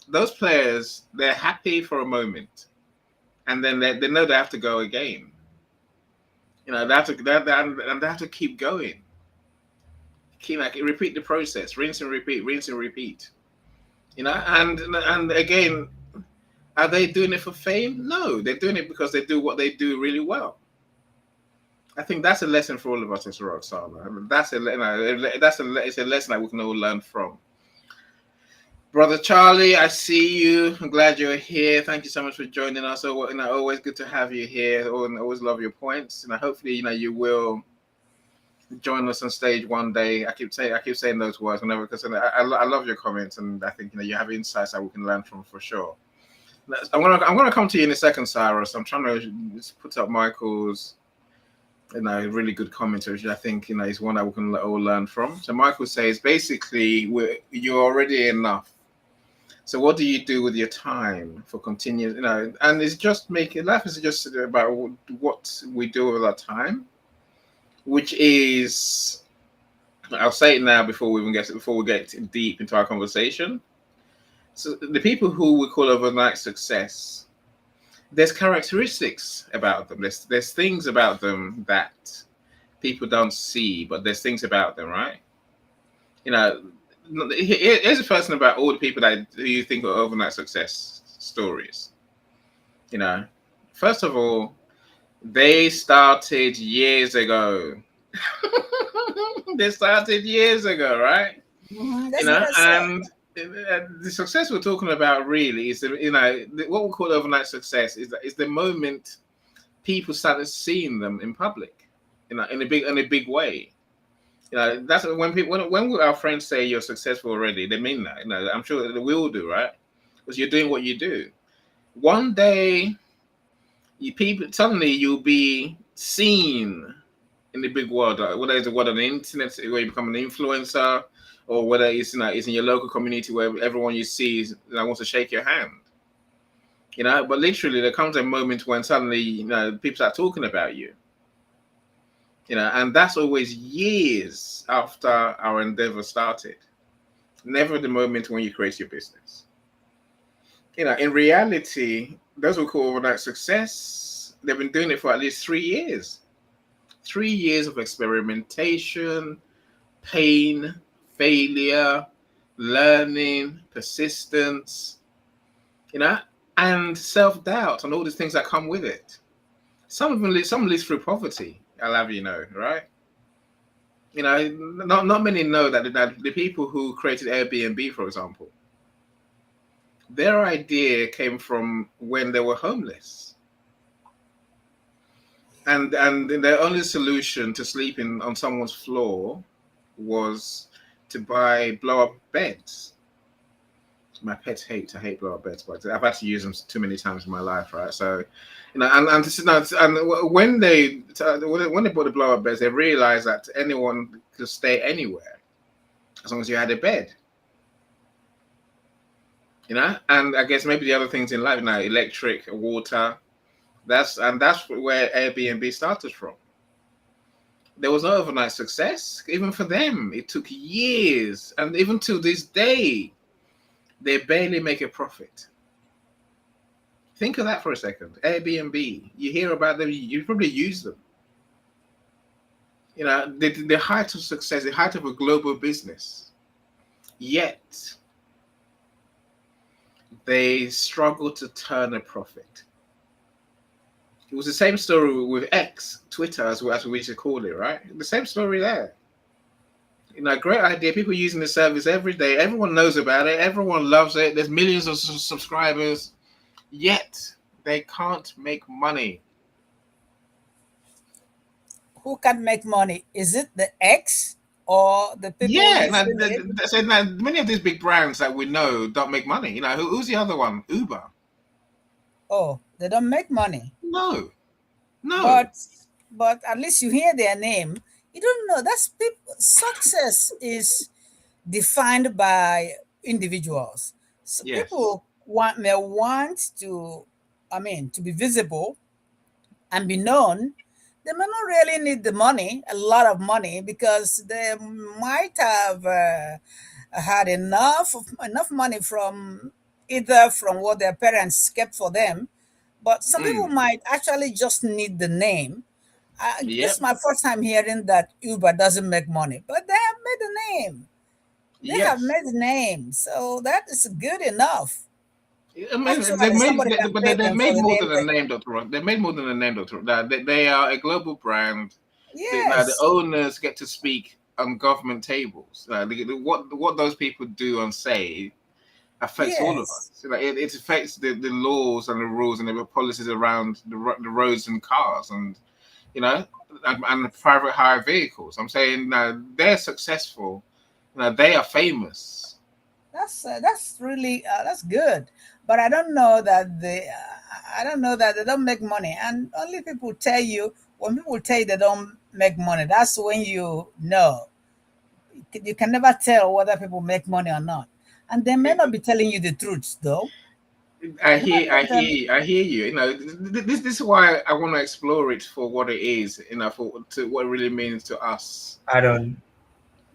Those players, they're happy for a moment, and then they know they have to go again. They have to keep going. Keep like repeat the process, rinse and repeat. And again, are they doing it for fame? No, they're doing it because they do what they do really well. I think that's a lesson for all of us as Roxana. I mean, it's a lesson that we can all learn from. Brother Charlie, I see you. I'm glad you're here. Thank you so much for joining us. Always good to have you here. Always love your points. Hopefully, you will join us on stage one day. I keep saying those words whenever because I love your comments and I think you have insights that we can learn from for sure. I'm gonna come to you in a second, Cyrus. I'm trying to put up Michael's really good commentary, which I think is one that we can all learn from. So Michael says basically you're already enough. So what do you do with your time for continuous, and it's just making life is just about what we do with our time, which is, I'll say it now before we get deep into our conversation. So the people who we call overnight success, there's characteristics about them. There's things about them that people don't see, but there's things about them, right? Here's a person about all the people that you think are overnight success stories. First of all, they started years ago. They started years ago, right? That's what I said. And the success we're talking about really is, what we call overnight success is the moment people started seeing them in public, in a big way. That's when people when our friends say you're successful already, they mean that. I'm sure that we all do, right? Because you're doing what you do. One day, people suddenly you'll be seen in the big world, whether it's the world on the internet where you become an influencer, or whether it's in your local community where everyone you see wants to shake your hand. But literally there comes a moment when suddenly people start talking about you. And that's always years after our endeavor started. Never the moment when you create your business. In reality, those we call overnight success, they've been doing it for at least 3 years. 3 years of experimentation, pain, failure, learning, persistence, you know, and self-doubt and all these things that come with it. Some live through poverty, I'll have you know, right? Not many know that the people who created Airbnb, for example, their idea came from when they were homeless. And their only solution to sleeping on someone's floor was to buy blow up beds. My pets hate blow up beds, but I've had to use them too many times in my life, right? So, and when they bought the blow up beds, they realized that anyone could stay anywhere as long as you had a bed. And I guess maybe the other things in life, electric, water. That's where Airbnb started from. There was no overnight success, even for them. It took years, and even to this day, they barely make a profit. Think of that for a second. Airbnb, you hear about them, you probably use them. The height of success, the height of a global business. Yet, they struggle to turn a profit. It was the same story with X, Twitter, as we should call it, right? The same story there. Great idea. People using the service every day. Everyone knows about it. Everyone loves it. There's millions of subscribers. Yet, they can't make money. Who can make money? Is it the X or the people Yeah, using it? many of these big brands that we know don't make money. Who's the other one? Uber. Oh, they don't make money. No, no. But at least you hear their name. You don't know. That's people. Success is defined by individuals. So Yes. people may want to, I mean, to be visible and be known. They may not really need the money, a lot of money, because they might have had enough money from either from what their parents kept for them. But some people Mm. might actually just need the name. This is Yep. my first time hearing that Uber doesn't make money, but they have made the name. They have Yes. made the name, so that is good enough. I mean, Actually, somebody can pay they've them for made the more name. than a name, Doctor Ross. They've made more than a name, Doctor Ross. They are a global brand. Now the Yes, owners get to speak on government tables. What those people do and say affects all of yes, us. It affects the laws and the rules and the policies around the roads and cars you know and the private hire vehicles. I'm saying now they're successful. They are famous. that's really that's good. But I don't know that they don't make money. And only people tell you when people tell you they don't make money, that's when you know. You can never tell whether people make money or not, and they may not be telling you the truth though. Many of them, I hear you. This is why I want to explore it for what it is. For to what it really means to us. I don't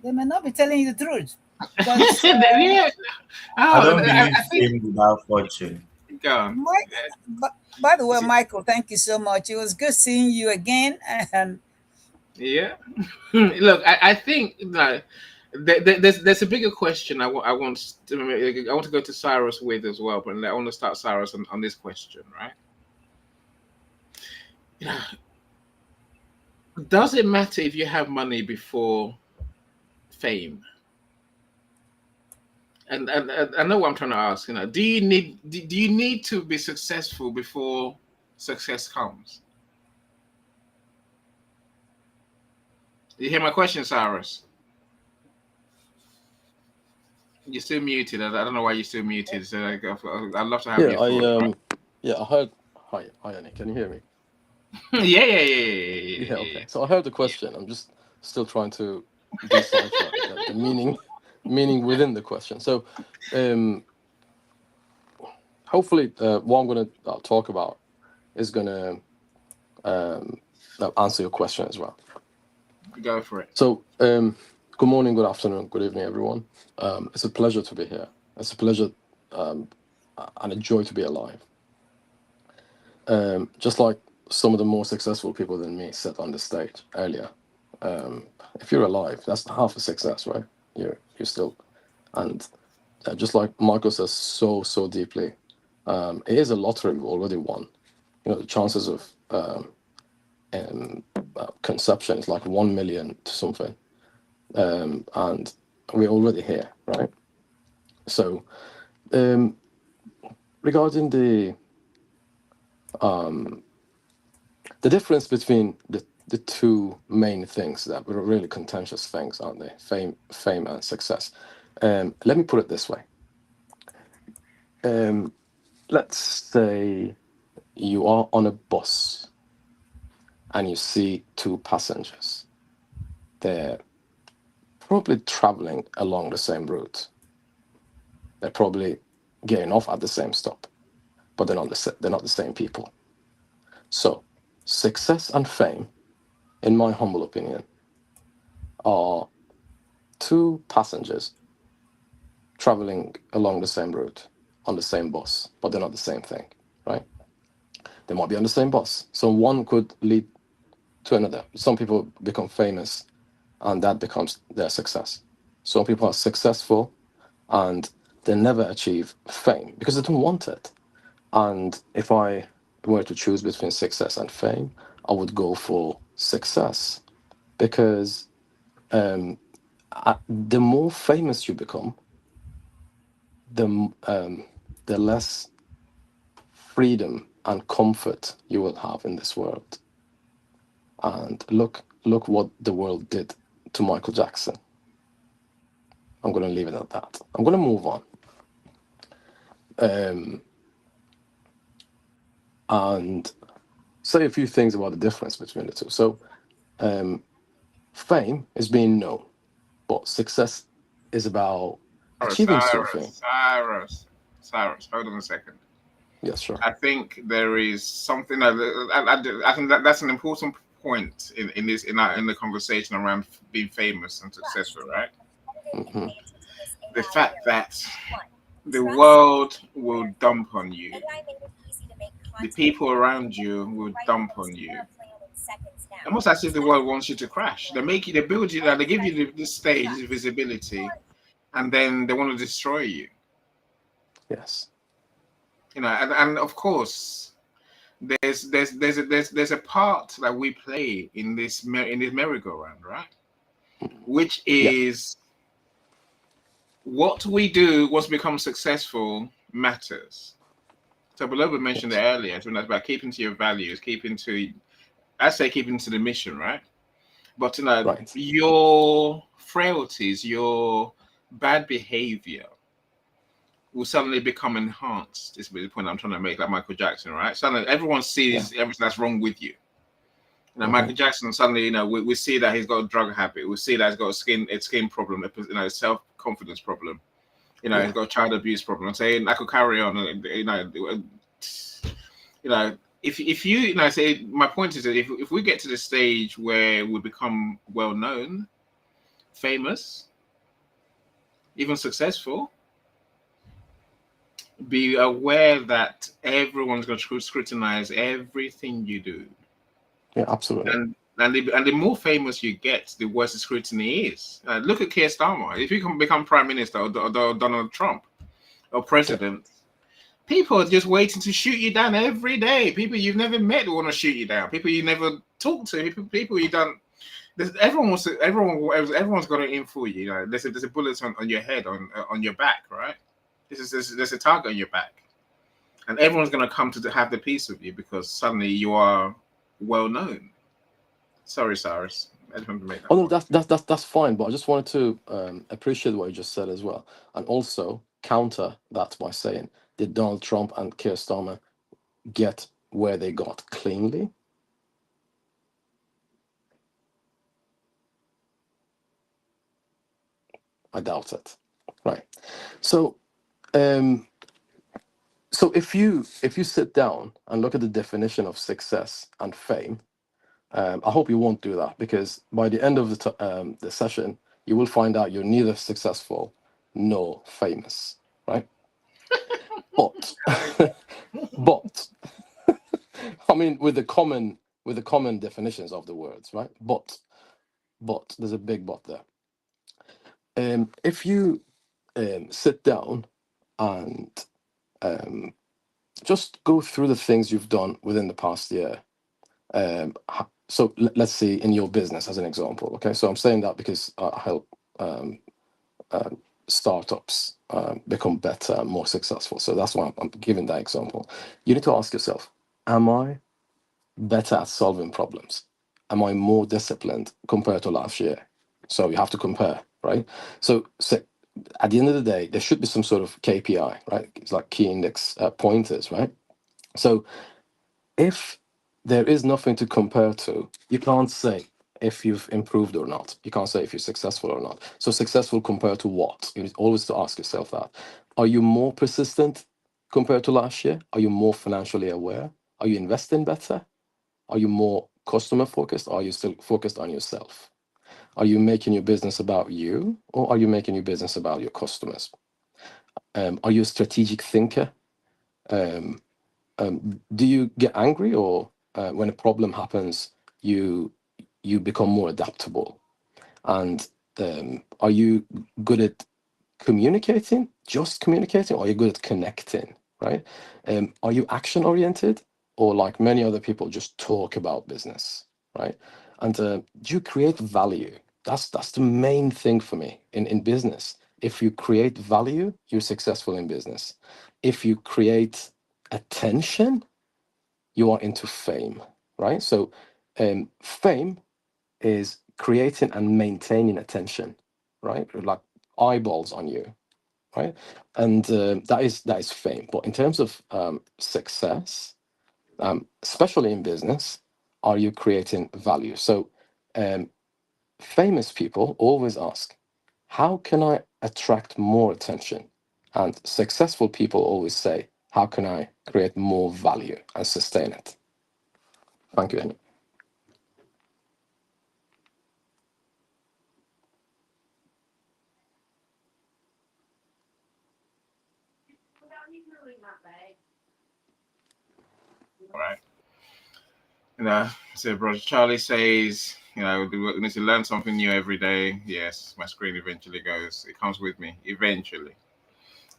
they may not be telling you the truth because Yeah. I Oh, don't believe I think. fame without fortune. Go on. Mike, by the way, Is it- Michael, thank you so much. It was good seeing you again. And Yeah. Look, I think there's a bigger question I want to go to Cyrus with as well, but I want to start Cyrus on this question, right? Does it matter if you have money before fame? And I know what I'm trying to ask. Do you need to be successful before success comes? You hear my question, Cyrus? You're still muted. I don't know why you're still muted. So I'd love to have Yeah, your thoughts. I heard. Hi, Annie. Can you hear me? Yeah, okay. Yeah. So I heard the question. I'm just still trying to decipher the meaning within the question. So, um, hopefully, what I'm going to talk about is going to answer your question as well. Go for it. So, good morning, good afternoon, good evening, everyone. It's a pleasure to be here. It's a pleasure and a joy to be alive. Just like some of the more successful people than me said on the stage earlier, if you're alive, that's half a success, right? You're still, and just like Michael says so deeply, it is a lottery we already won. The chances of conception is like 1 million to something, and we're already here, right? So, regarding the difference between the two main things that were really contentious things, aren't they? Fame and success. Let me put it this way. Let's say you are on a bus and you see two passengers. They're probably traveling along the same route. They're probably getting off at the same stop, but they're not the same people. So, success and fame, in my humble opinion, are two passengers traveling along the same route on the same bus, but they're not the same thing, right? They might be on the same bus. So one could lead to another. Some people become famous and that becomes their success. Some people are successful and they never achieve fame because they don't want it. And if I were to choose between success and fame, I would go for success because the more famous you become, the less freedom and comfort you will have in this world. And look what the world did to Michael Jackson. I'm going to leave it at that. I'm going to move on. And say a few things about the difference between the two. So, fame is being known, but success is about achieving something. Cyrus, hold on a second. Yes, sure. I think there is something I think that's an important point in the conversation around being famous and successful, right? Mm-hmm. The fact that the world will dump on you, the people around you will dump on you. Almost as if the world wants you to crash. They build you that, they give you this stage, this visibility, and then they want to destroy you. Yes. And of course, there's a part that we play in this merry-go-round, right? Which is what we do once we become successful matters. So Beloved mentioned it earlier. So that's about keeping to your values, keeping to the mission, right? But Right. your frailties, your bad behavior will suddenly become enhanced. This is the point I'm trying to make, like Michael Jackson, right? Suddenly everyone sees everything that's wrong with you. Michael Jackson, suddenly, we see that he's got a drug habit. We see that he's got a skin problem, a self-confidence problem. He's got a child abuse problem. I'm saying I could carry on. If you say, my point is that if we get to the stage where we become well known, famous, even successful, be aware that everyone's going to scrutinize everything you do. Yeah, absolutely. And the more famous you get, the worse the scrutiny is. Look at Keir Starmer. If you can become prime minister or Donald Trump or president, People are just waiting to shoot you down every day. People you've never met want to shoot you down. People you never talk to. People you don't. Everyone wants to. Everyone's got it in for you. You know, there's a bullet on your head, on your back, right? There's a target on your back, and everyone's going to come to have the peace with you because suddenly you are well known. Sorry, Cyrus. I just wanted to make that Oh no, point. that's fine. But I just wanted to appreciate what you just said as well, and also counter that by saying, did Donald Trump and Keir Starmer get where they got cleanly? I doubt it. Right. So, um, so if you sit down and look at the definition of success and fame, I hope you won't do that, because by the end of the session, you will find out you're neither successful nor famous, right? But but I mean, with the common definitions of the words, right? But there's a big but there. If you sit down and um, just go through the things you've done within the past year. So let's see, in your business as an example. Okay, so I'm saying that because I help um, uh, startups become better and more successful. So that's why I'm giving that example. You need to ask yourself, am I better at solving problems? Am I more disciplined compared to last year? So you have to compare, right? So at the end of the day, there should be some sort of KPI, right? It's like key index pointers, right? So if there is nothing to compare to, you can't say if you've improved or not. You can't say if you're successful or not. So successful compared to what? You need always to ask yourself that. Are you more persistent compared to last year? Are you more financially aware? Are you investing better? Are you more customer focused? Or are you still focused on yourself? Are you making your business about you, or are you making your business about your customers? Are you a strategic thinker? Um, do you get angry, or when a problem happens, you you become more adaptable? And are you good at communicating, just communicating, or are you good at connecting, right? Are you action oriented, or like many other people, just talk about business, right? And do you create value? That's the main thing for me in business. If you create value, you're successful in business. If you create attention, you are into fame, right? So fame is creating and maintaining attention, right? Like eyeballs on you, right? And that is fame. But in terms of success, especially in business, are you creating value? So um, famous people always ask, how can I attract more attention? And successful people always say, how can I create more value and sustain it? Thank you, Amy. All right. So brother Charlie says, we need to learn something new every day. Yes, my screen eventually goes. It comes with me eventually.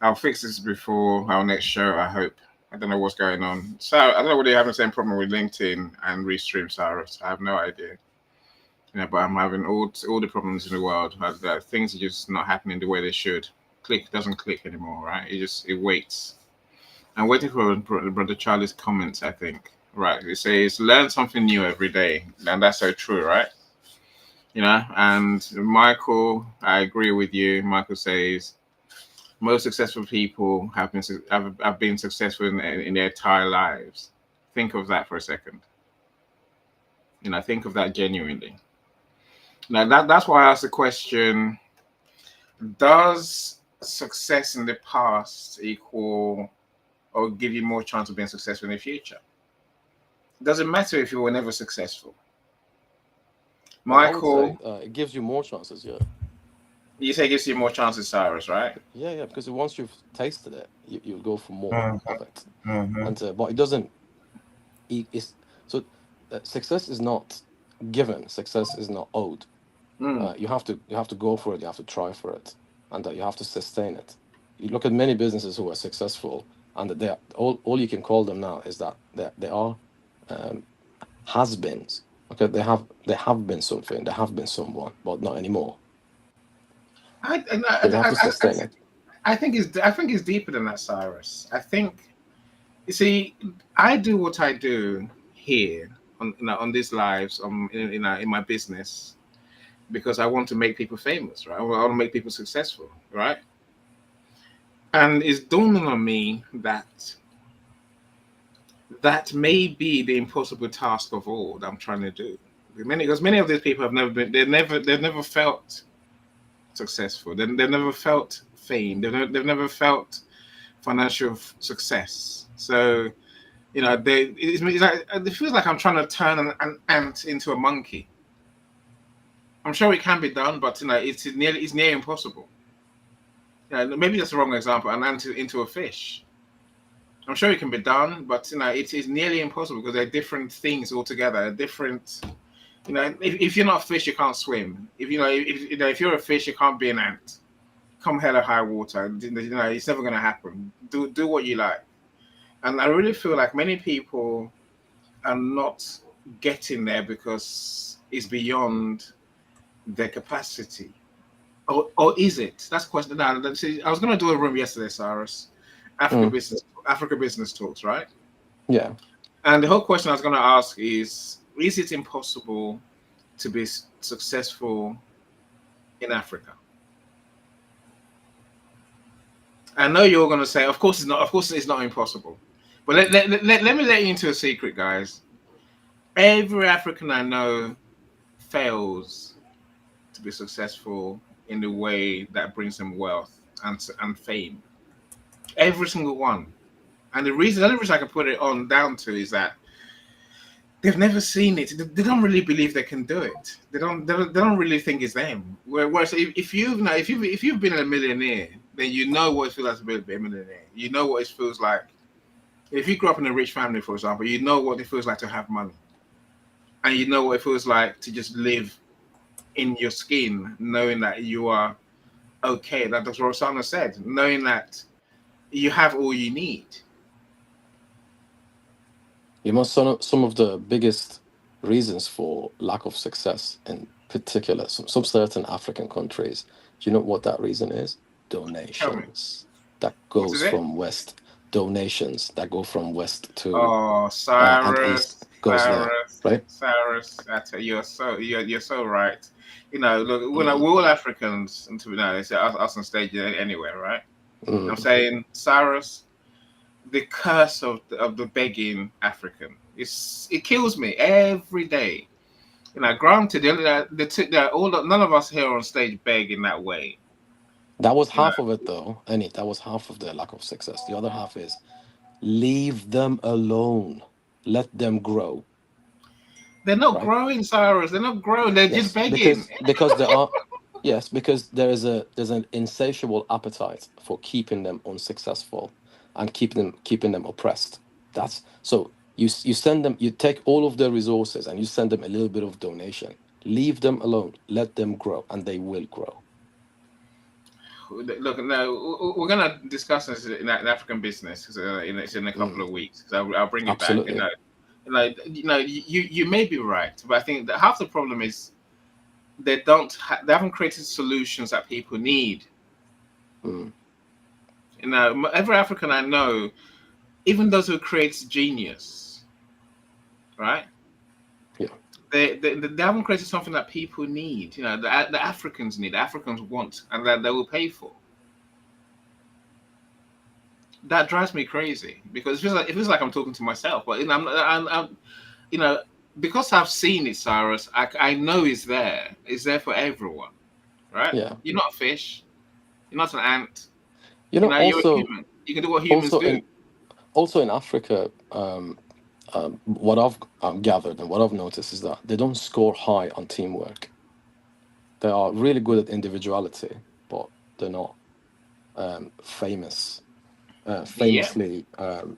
I'll fix this before our next show, I hope. I don't know what's going on. So I don't know whether you're having the same problem with LinkedIn and Restream, Cyrus. I have no idea. But I'm having all the problems in the world. Things are just not happening the way they should. Click doesn't click anymore, right? It waits. I'm waiting for brother Charlie's comments, I think. Right. It says learn something new every day. And that's so true, right? And Michael, I agree with you. Michael says most successful people have been successful in their entire lives. Think of that for a second. Think of that genuinely. Now that's why I asked the question: does success in the past equal or give you more chance of being successful in the future? It doesn't matter if you were never successful. I would say Michael, it gives you more chances, yeah. you say it gives you more chances, Cyrus, right? Yeah, because once you've tasted it, you'll go for more Mhm, of it. mhm. And but it doesn't. It's so success is not given. Success is not owed. Mm, You have to go for it. You have to try for it, and you have to sustain it. You look at many businesses who are successful. and they are, all you can call them now is that they are has-beens. Okay, they have been something, they have been someone, but not anymore. I, So you have I, to I, sustain it. I think it's deeper than that, Cyrus. I think, you see, I do what I do here on these lives, in my business, because I want to make people famous, right? I want to make people successful, right? And it's dawning on me that may be the impossible task of all that I'm trying to do. Because many of these people have never been, they've never felt successful. They've never felt fame. They've never felt financial success. So, it's like, it feels like I'm trying to turn an ant into a monkey. I'm sure it can be done, but it's near impossible. Maybe that's the wrong example. An ant into a fish. I'm sure it can be done, but it is nearly impossible because they're different things altogether. Different, if you're not a fish, you can't swim. If you're a fish, you can't be an ant. Come hell or high water, it's never going to happen. Do what you like, and I really feel like many people are not getting there because it's beyond their capacity, or is it? That's the question. Now, see, I was going to do a room yesterday, Cyrus. Mm. Africa business talks, right? Yeah. And the whole question I was going to ask is it impossible to be successful in Africa? I know you're going to say, of course it's not. Of course it's not impossible. But let me let you into a secret, guys. Every African I know fails to be successful in the way that brings them wealth and fame. Every single one. And the only reason I can put it on down to is that they've never seen it. They don't really believe they can do it. They don't really think it's them. Whereas if you've been a millionaire, then you know what it feels like to be a millionaire. You know what it feels like. If you grew up in a rich family, for example, you know what it feels like to have money, and you know what it feels like to just live in your skin, knowing that you are okay. That's what Rosanna said. Knowing that you have all you need. Some of the biggest reasons for lack of success in particular some certain African countries, do you know what that reason is? Tell me, Donations that what is goes it? from west. Donations that go from west to Oh, and east goes there, Cyrus, right? I tell you, you're so right. Look, Mm, we're all Africans, and to be honest, us on stage anywhere, right? I'm mm. saying, Cyrus, the curse of the begging African, it kills me every day. Granted, none of us here on stage beg in that way. That was You know, half of it though, Annie. That was half of the lack of success. The other half is leave them alone. Let them grow, they're not right? growing, Cyrus. They're not growing. They're just Yes, begging. because there are, yes, because there's an insatiable appetite for keeping them unsuccessful and keeping them oppressed. That's so you send them, you take all of their resources and you send them a little bit of donation. Leave them alone, let them grow, and they will grow. Look, no, we're gonna discuss this in African business it's in a couple Mm, of weeks. So I'll bring it back. absolutely. You may be right, but I think that half the problem is they haven't created solutions that people need. Mm, Every African I know, even those who create genius, right? yeah. They haven't created something that people need. The Africans need, the Africans want, and that they will pay for. That drives me crazy because it feels like I'm talking to myself. But I'm you know, because I've seen it, Cyrus. I know it's there. It's there for everyone, right? Yeah. You're not a fish. You're not an ant. You know, You're a human. You can do what humans also do. in also in Africa, what I've gathered and what I've noticed is that they don't score high on teamwork. They are really good at individuality, but they're not Yeah, famously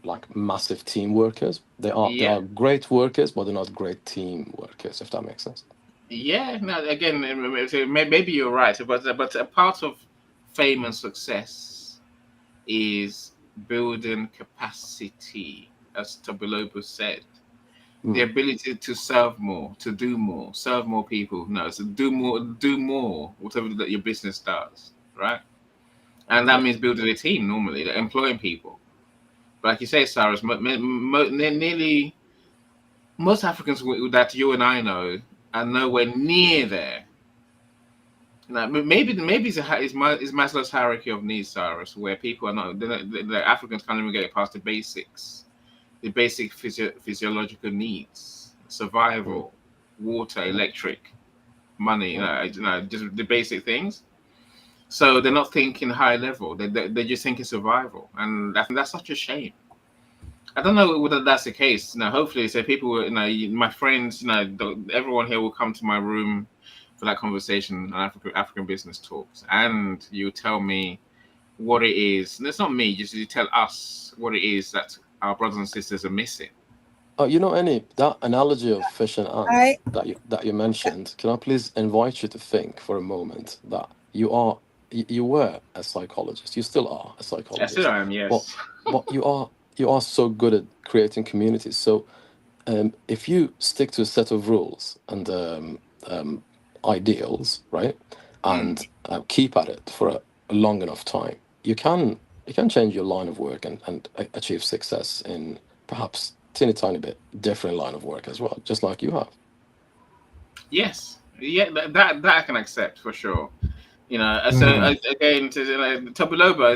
like massive team workers. They yeah, are great workers, but they're not great team workers. If that makes sense. yeah. Now again, so maybe you're right, but a part of fame and success is building capacity, as Tobiloba said. The Mm. ability to serve more, to do more, serve more people. No, so do more, whatever that your business does, right? And that Yeah. means building a team normally, like employing people. But like you say, Cyrus, nearly most Africans that you and I know are nowhere near there. Now, maybe it's Maslow's hierarchy of needs, Cyrus, where people are not, the Africans can't even get past the basics, the basic physiological needs, Mm. survival, water, electric, money, just the basic things. So they're not thinking high level. They're just thinking survival, and that's such a shame. I don't know whether that's the case. Now, hopefully, so people, my friends, everyone here will come to my room for that conversation on African business talks, and you tell me what it is. And it's not me, just you tell us what it is that our brothers and sisters are missing. Oh, Annie, that analogy of fish and ant I that you mentioned, can I please invite you to think for a moment that you were a psychologist, you still are a I still psychologist, am, but yes. you are so good at creating communities. So if you stick to a set of rules and ideals, right, Mm. and keep at it for a long enough time, you can change your line of work and achieve success in perhaps teeny tiny bit different line of work as well, just like you have. Yes, yeah, that I can accept for sure. Mm. Again, to Tobiloba,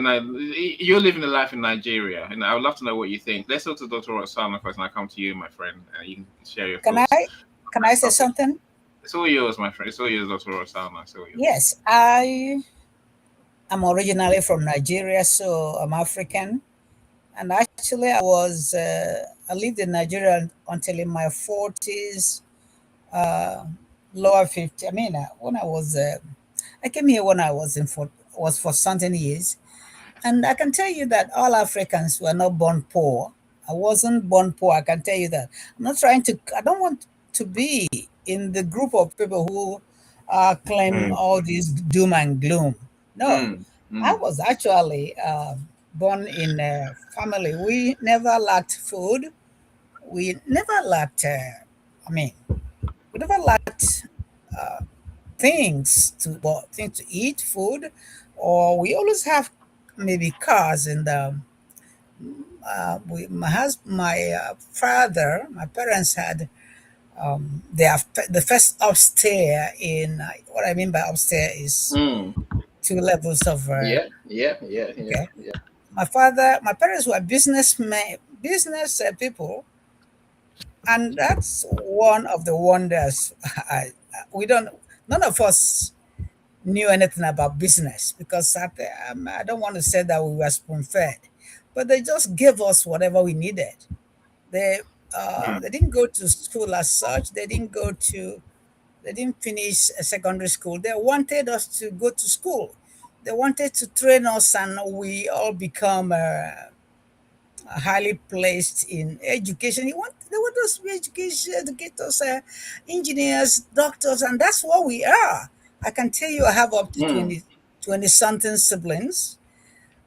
you're living a life in Nigeria, and I would love to know what you think. Let's go to Dr. Roxana first, and I come to you, my friend, and you can share your can thoughts I can on I this say topic. something? It's all yours, my friend. It's all yours, Dr. Roxana. It's all yours. Yes, I am originally from Nigeria, so I'm African. And actually, I lived in Nigeria until in my 40s, uh, lower 50. I mean, when I came here when I was for certain years. And I can tell you that all Africans were not born poor. I wasn't born poor. I can tell you that. I don't want to be in the group of people who claim Mm. all this doom and gloom. No, Mm, I mm, was actually born in a family. We never lacked food. We never lacked, I mean, we never lacked things to eat, food, or we always have maybe cars. And my father, my parents had the first upstairs in what I mean by upstairs is mm. two levels of Yeah, yeah, yeah, yeah, okay. yeah. My parents were business people, and that's one of the wonders. We don't, none of us knew anything about business because I don't want to say that we were spoon fed, but they just gave us whatever we needed. They Mm. they didn't go to school as such. They didn't finish a secondary school. They wanted us to go to school. They wanted to train us, and we all become highly placed in education. They want us to be educators, engineers, doctors, and that's what we are. I can tell you, I have up to Mm, 20 something siblings,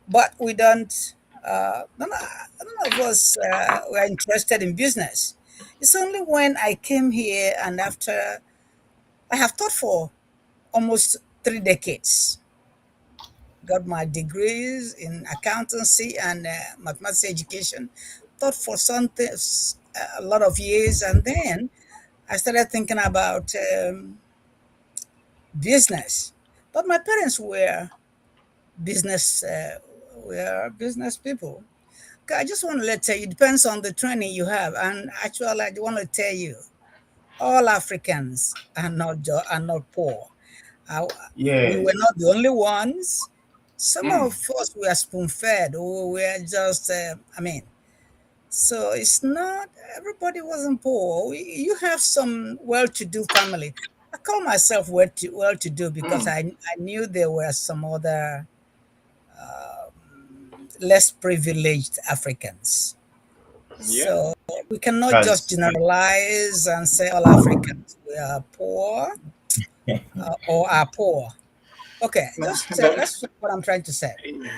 but we don't. None of us were interested in business. It's only when I came here and after I have taught for almost 3 decades, got my degrees in accountancy and mathematics education, taught for something a lot of years, and then I started thinking about business. But my parents business were business people. Okay, I just want to let you, it depends on the training you have. And actually, I want to tell you, all Africans are not poor. Uh, we were Yes. not the only ones. Some mm. of us were spoon fed, or we were just, so it's not, everybody wasn't poor. You have some well to do family. I call myself well to do because Mm. I knew there were some other less privileged Africans. Yeah. So we cannot just Because generalize and say all Africans we are poor or are poor. Okay, No, that's what I'm trying to say.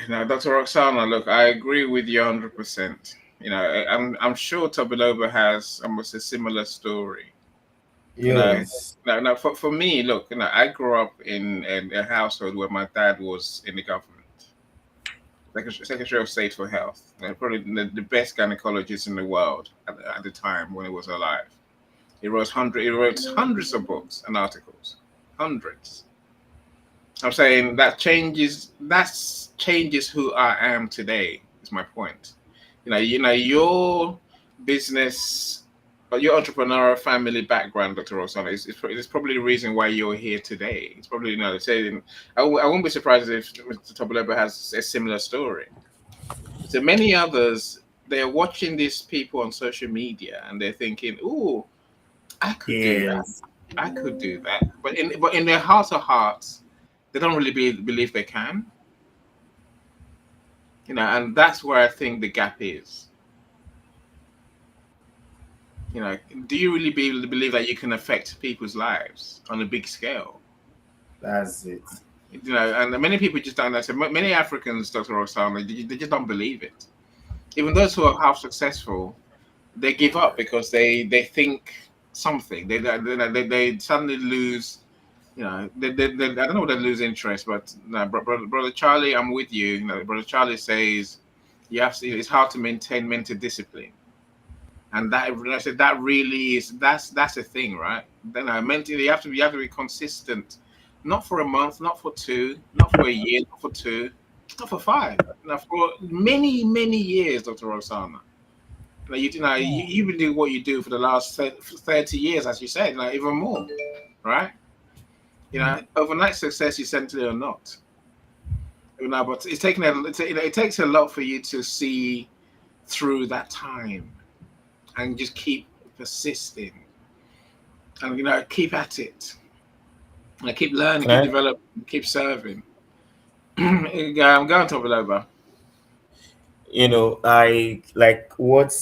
no, Dr. Roxana, look, I agree with you 100%. I'm sure Tobiloba has almost a similar story. You know, Yes. now for me, look, I grew up in a household where my dad was in the government, Secretary of State for Health, probably the best gynecologist in the world at the time when he was alive. He wrote hundreds of books and articles, hundreds. I'm saying that changes who I am today. Is my point. Your business, your entrepreneurial family background, Dr. Rosanna, is probably the reason why you're here today. It's probably saying I won't be surprised if Mr. Toboleba has a similar story. So many others, they're watching these people on social media and they're thinking, "Oh, I could do that. Yes. I could do that." But in their heart of hearts, they don't really believe they can. And that's where I think the gap is. You know, do you really believe that you can affect people's lives on a big scale? That's it. And many people just don't know. So many Africans, Dr. Osama, they just don't believe it. Even those who are half successful, they give up because they think something. They suddenly lose. I don't know, they lose interest, but no, brother Charlie, I'm with you. Brother Charlie says it's hard to maintain mental discipline, and that I said that really is that's a thing, right? Then I mentally you have to be consistent, not for a month, not for two, not for a year, not for two, not for five, for many years, Dr. Osama. Hmm. You've been doing what you do for the last 30 years, as you said, even more, right? Overnight success, essentially or not. But it takes a lot for you to see through that time and just keep persisting and keep at it. Keep learning, Can keep I? developing, keep serving. I'm going to over. I like what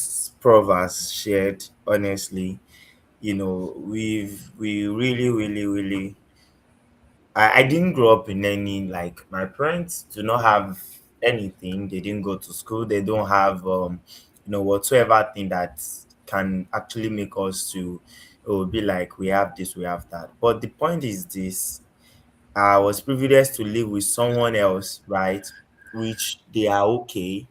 Prof has shared. Honestly, we really, really, really. I didn't grow up in any, like, my parents do not have anything. They didn't go to school. They don't have whatsoever thing that can actually make us to, be like, we have this, we have that. But the point is this: I was privileged to live with someone else, right? Which they are okay.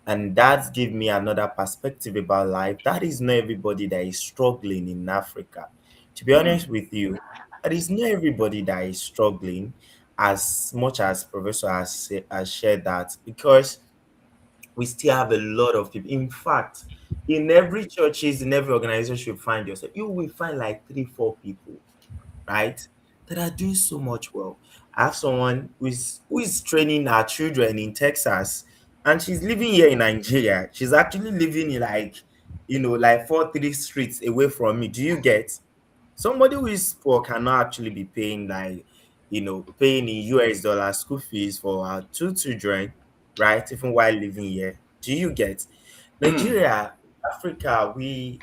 And that gave me another perspective about life. That is not everybody that is struggling in Africa. To be Mm, honest with you, that is not everybody that is struggling as much as Professor has shared that, because we still have a lot of people. In fact, in every churches, in every organization you find yourself, you will find like three, four people, right? That are doing so much well. I have someone who is training our children in Texas, and she's living here in Nigeria. She's actually living in, like, like 4 3 streets away from me. Do you get? Somebody who is poor cannot actually be paying, like, paying in US dollar school fees for our two children, right? Even while living here. Do you get? mm, Nigeria, Africa, we,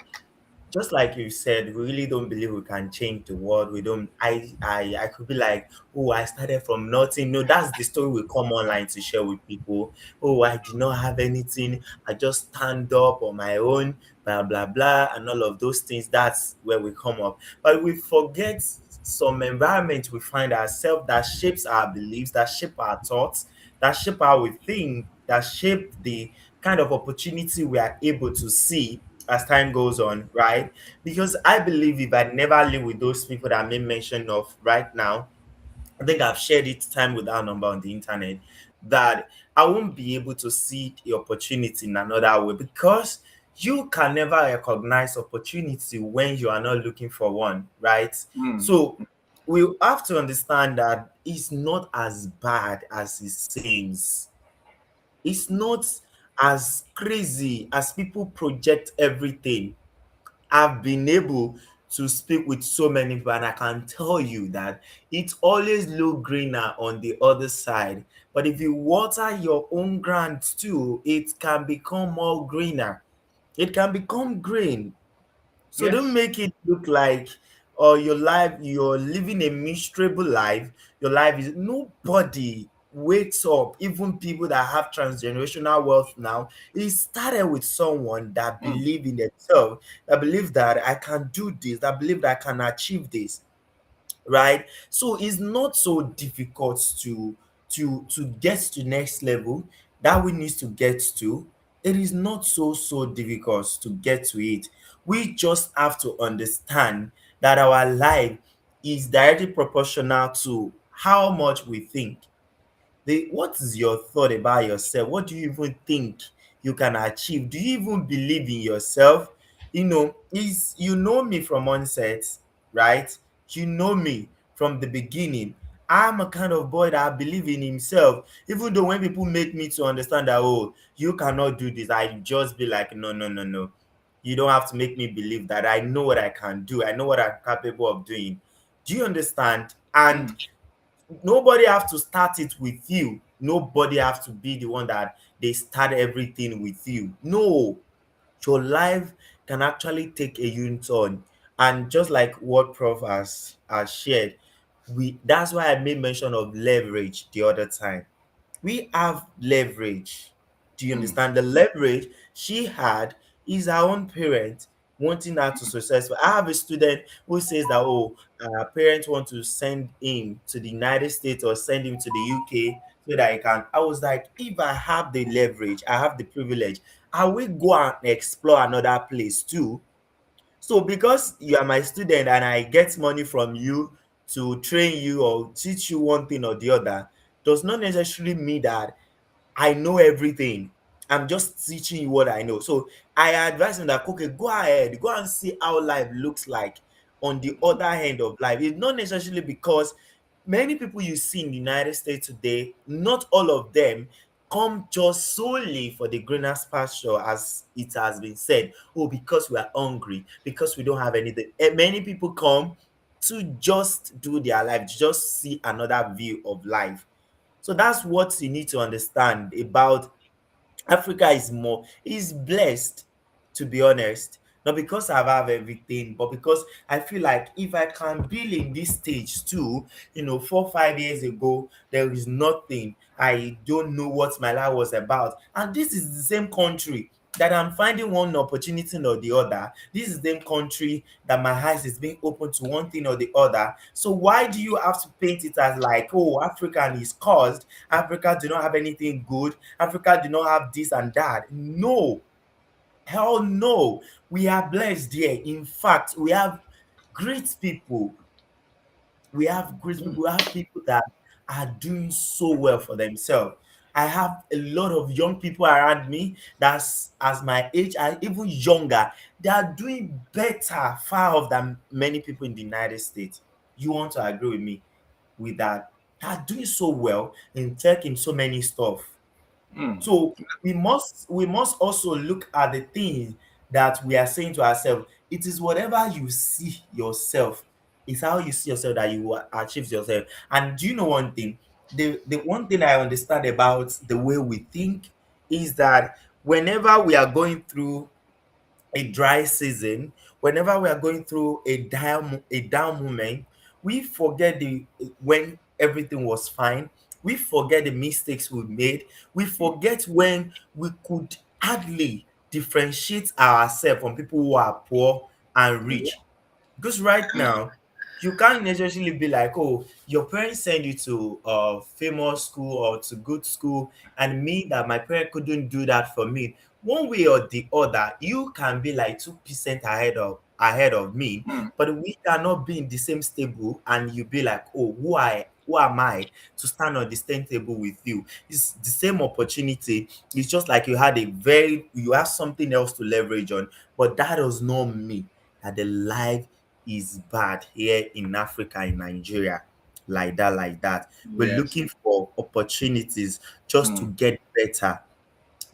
just like you said, we really don't believe we can change the world. We don't. I could be like, oh, I started from nothing. No, that's the story we come online to share with people. Oh, I do not have anything. I just stand up on my own, blah blah blah, and all of those things. That's where we come up. But we forget some environment we find ourselves that shapes our beliefs, that shape our thoughts, that shape how we think, that shape the kind of opportunity we are able to see as time goes on, right? Because I believe if I never live with those people that I made mention of right now, I think I've shared it time without number on the internet, that I won't be able to see the opportunity in another way, because you can never recognize opportunity when you are not looking for one, right? mm. So we have to understand that it's not as bad as it seems. It's not as crazy as people project everything. I've been able to speak with so many people, and I can tell you that it always look greener on the other side. But if you water your own ground too, it can become more greener. It can become green. So don't Yes. make it look like, or your life, you're living a miserable life. Your life is, nobody wakes up. Even people that have transgenerational wealth now, it started with someone that Mm. believe in themselves, that believe that I can do this, that believe that I can achieve this, right? So it's not so difficult to get to next level that we need to get to. It is not so difficult to get to it. We just have to understand that our life is directly proportional to how much we think. What is your thought about yourself? What do you even think you can achieve? Do you even believe in yourself? Is you know me from onset, right? You know me from the beginning. I'm a kind of boy that believe in himself. Even though when people make me to understand that, oh, you cannot do this, I just be like, no, no, no, no. You don't have to make me believe that. I know what I can do. I know what I'm capable of doing. Do you understand? And Mm. nobody have to start it with you. Nobody have to be the one that they start everything with you. No, your life can actually take a u-turn. And just like what Prof has shared, we that's why I made mention of leverage the other time. We have leverage. Do you Mm. understand? The leverage she had is her own parent wanting her to successful. I have a student who says that, oh, parents want to send him to the United States or send him to the UK so that he can. I was like, if I have the leverage, I have the privilege, I will go and explore another place too. So because you are my student and I get money from you to train you or teach you one thing or the other, does not necessarily mean that I know everything. I'm just teaching you what I know. So I advise him that, okay, go ahead, go and see how life looks like on the other end of life. It's not necessarily because many people you see in the United States today, not all of them come just solely for the greener pasture, as it has been said. Oh, because we are hungry, because we don't have anything. Many people come to just do their life, just see another view of life. So that's what you need to understand about Africa. Is blessed, to be honest. Not because I have everything, but because I feel like if I can build in this stage too, 4, 5 years ago, there is nothing. I don't know what my life was about. And this is the same country that I'm finding one opportunity or the other. This is the same country that my eyes is being open to one thing or the other. So why do you have to paint it as like, oh, African is caused, Africa do not have anything good, Africa do not have this and that? No, hell no. We are blessed here. In fact, we have great people. We have people that are doing so well for themselves. I have a lot of young people around me that's as my age and even younger. They are doing better far off than many people in the United States. You want to agree with me with that? They are doing so well in tech, in so many stuff. Mm. So we must also look at the things that we are saying to ourselves. It is whatever you see yourself, it's how you see yourself that you will achieve yourself. And do you know one thing? The one thing I understand about the way we think is that whenever we are going through a dry season, whenever we are going through a down moment, we forget the when everything was fine. We forget the mistakes we made. We forget when we could hardly differentiate ourselves from people who are poor and rich. Because right now, you can't necessarily be like, oh, your parents send you to a famous school or to good school, and me that my parent couldn't do that for me. One way or the other, you can be like 2% ahead of me, Mm. but we cannot be in the same stable and you be like, oh, who am I to stand on the same table with you? It's the same opportunity. It's just like you have something else to leverage on, but that does not mean that the life is bad here in Africa, in Nigeria, like that. We're Yes. looking for opportunities just to Mm. get better.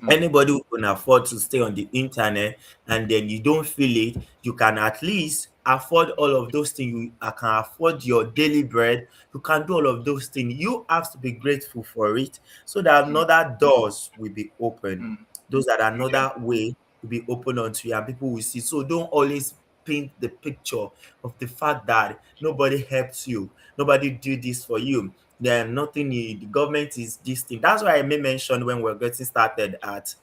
Mm. Anybody who can afford to stay on the internet and then you don't feel it, you can at least afford all of those things. You can afford your daily bread. You can do all of those things. You have to be grateful for it so that Mm. another doors will be open. Mm. Those that Yeah. another way will be open unto you and people will see. So don't always paint the picture of the fact that nobody helps you, nobody do this for you, then nothing, the government is this thing. That's why I may mention when we're getting started at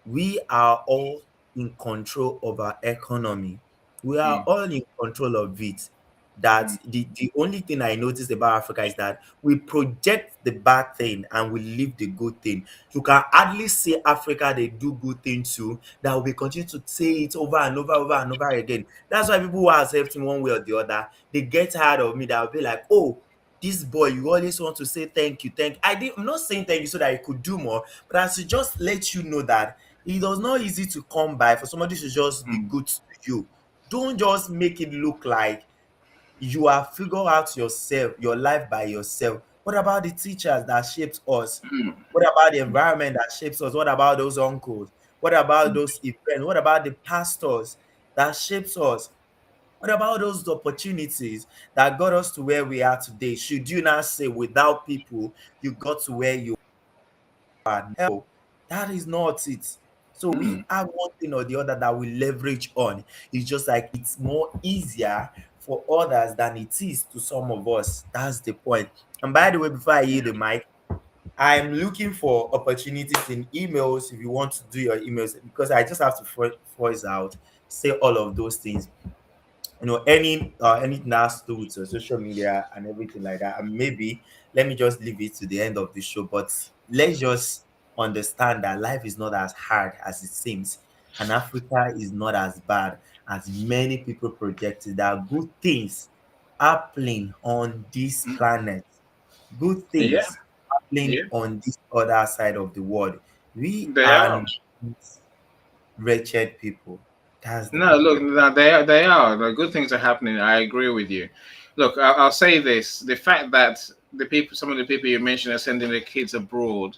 we are all in control of our economy. We are Mm, all in control of it. That mm, the only thing I noticed about Africa is that we project the bad thing and we leave the good thing. You can hardly say Africa they do good things too, that we continue to say it over and over and over again. That's why people who are accepting one way or the other, they get tired of me. They'll be like, oh, this boy, you always want to say thank you, thank you. I'm not saying thank you so that you could do more, but I should just let you know that it was not easy to come by for somebody to just be mm, good to you. Don't just make it look like you are figure out yourself, your life by yourself. What about the teachers that shaped us? mm, What about the environment that shapes us? What about those uncles? What about those events? What about the pastors that shapes us? What about those opportunities that got us to where we are today? Should you not say without people, you got to where you are? No, that is not it. So we mm. have one thing or the other that we leverage on. It's just like it's more easier for others than it is to some of us. That's the point. And by the way, before I yield the mic, I'm looking for opportunities in emails if you want to do your emails because I just have to voice out, say all of those things. Anything has to do with social media and everything like that, and maybe let me just leave it to the end of the show, but let's just understand that life is not as hard as it seems, and Africa is not as bad as many people projected. That good things happening on this planet, good Yeah, things happening yeah, on this other side of the world. We they are are. not wretched people. That's the No, look, point. no, they are. The good things are happening. I agree with you. Look, I'll say this: the fact that some of the people you mentioned are sending their kids abroad,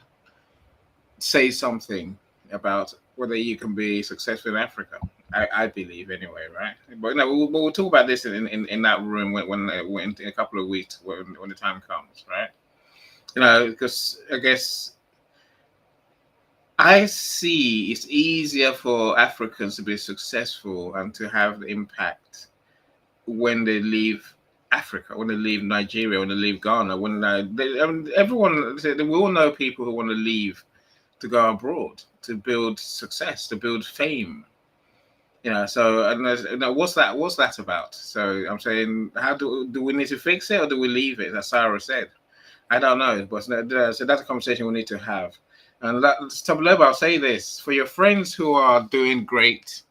say something about whether you can be successful in Africa. I believe anyway, right? But no, we'll talk about this in that room when in a couple of weeks when the time comes, right? Because I guess I see it's easier for Africans to be successful and to have impact when they leave Africa, when they leave Nigeria, when they leave Ghana, everyone, we all know people who want to leave to go abroad to build success, to build fame. So and what's that about? So I'm saying, how do we need to fix it or do we leave it? As Sarah said, I don't know, but so that's a conversation we need to have. And I'll say this for your friends who are doing great.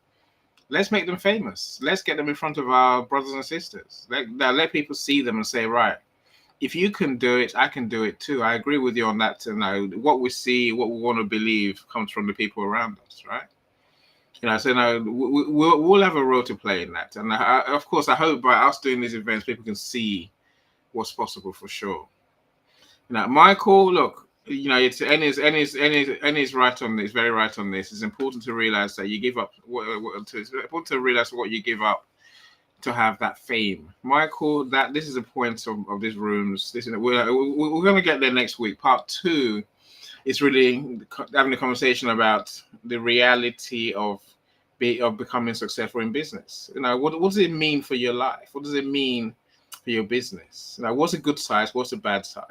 Let's make them famous. Let's get them in front of our brothers and sisters. Let people see them and say, right, if you can do it, I can do it too. I agree with you on that. What we see, what we want to believe comes from the people around us, right? So we'll have a role to play in that. And of course, I hope by us doing these events, people can see what's possible for sure. Michael, look, it's Ennis right on this, very right on this. It's important to realize that you give up. It's important to realize what you give up to have that fame. Michael, that this is the point of these rooms. We're going to get there next week. Part 2 is really having a conversation about the reality of becoming successful in business. What does it mean for your life? What does it mean for your business? What's a good side? What's a bad side?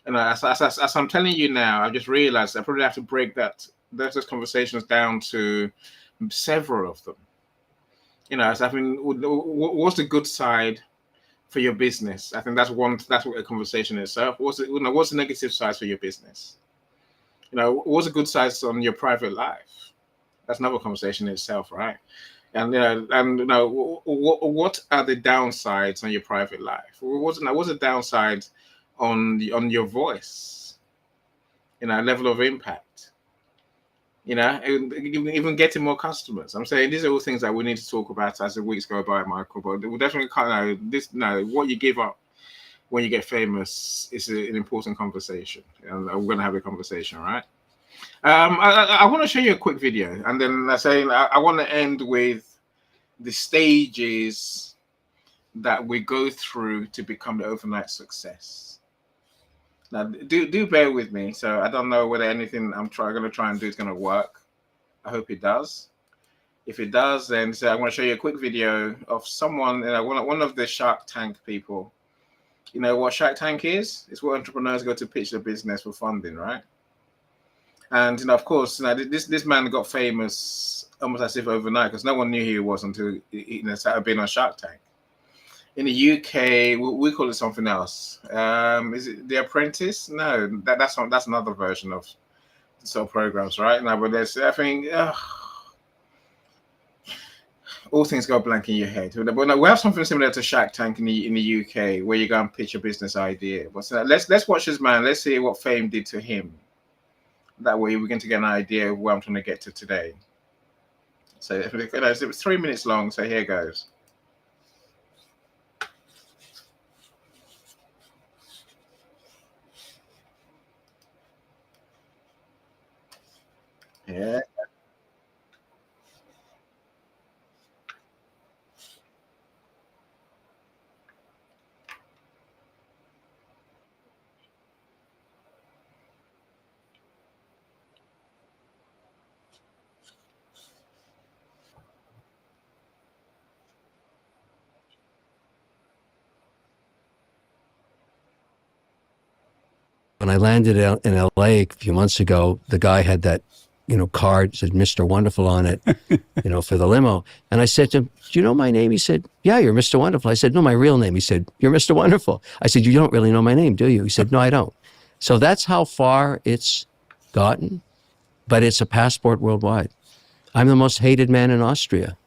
As I'm telling you now, I've just realized I probably have to break those conversations down to several of them. So I mean, what's the good side for your business? I think that's what a conversation is. So what's the negative side for your business? What's a good side on your private life? That's another conversation in itself, right? What are the downsides on your private life? What's the downside on your voice? Level of impact. Even getting more customers. I'm saying these are all things that we need to talk about as the weeks go by, Michael. But we definitely can't what you give up when you get famous is an important conversation, and we're going to have a conversation, right? I want to show you a quick video, and then I want to end with the stages that we go through to become the overnight success. Now, do bear with me. So I don't know whether anything I'm going to try and do is going to work. I hope it does. If it does, then so I'm going to show you a quick video of someone, one of the Shark Tank people. You know what Shark Tank is? It's where entrepreneurs go to pitch their business for funding, right? And of course, this man got famous almost as if overnight, because no one knew who he was until he started being on Shark Tank. In the UK, we call it something else. Is it The Apprentice? No, that's another version of sort of programs, right? Now, but there's, I think, all things go blank in your head. But no, we have something similar to Shark Tank in the UK, where you go and pitch a business idea. But let's watch this man. Let's see what fame did to him. That way, we're going to get an idea of where I'm trying to get to today. So it was 3 minutes long. So here goes. Yeah. When I landed in LA a few months ago, the guy had that, card, said Mr. Wonderful on it, for the limo. And I said to him, do you know my name? He said, yeah, you're Mr. Wonderful. I said, no, my real name. He said, you're Mr. Wonderful. I said, you don't really know my name, do you? He said, no, I don't. So that's how far it's gotten, but it's a passport worldwide. I'm the most hated man in Austria.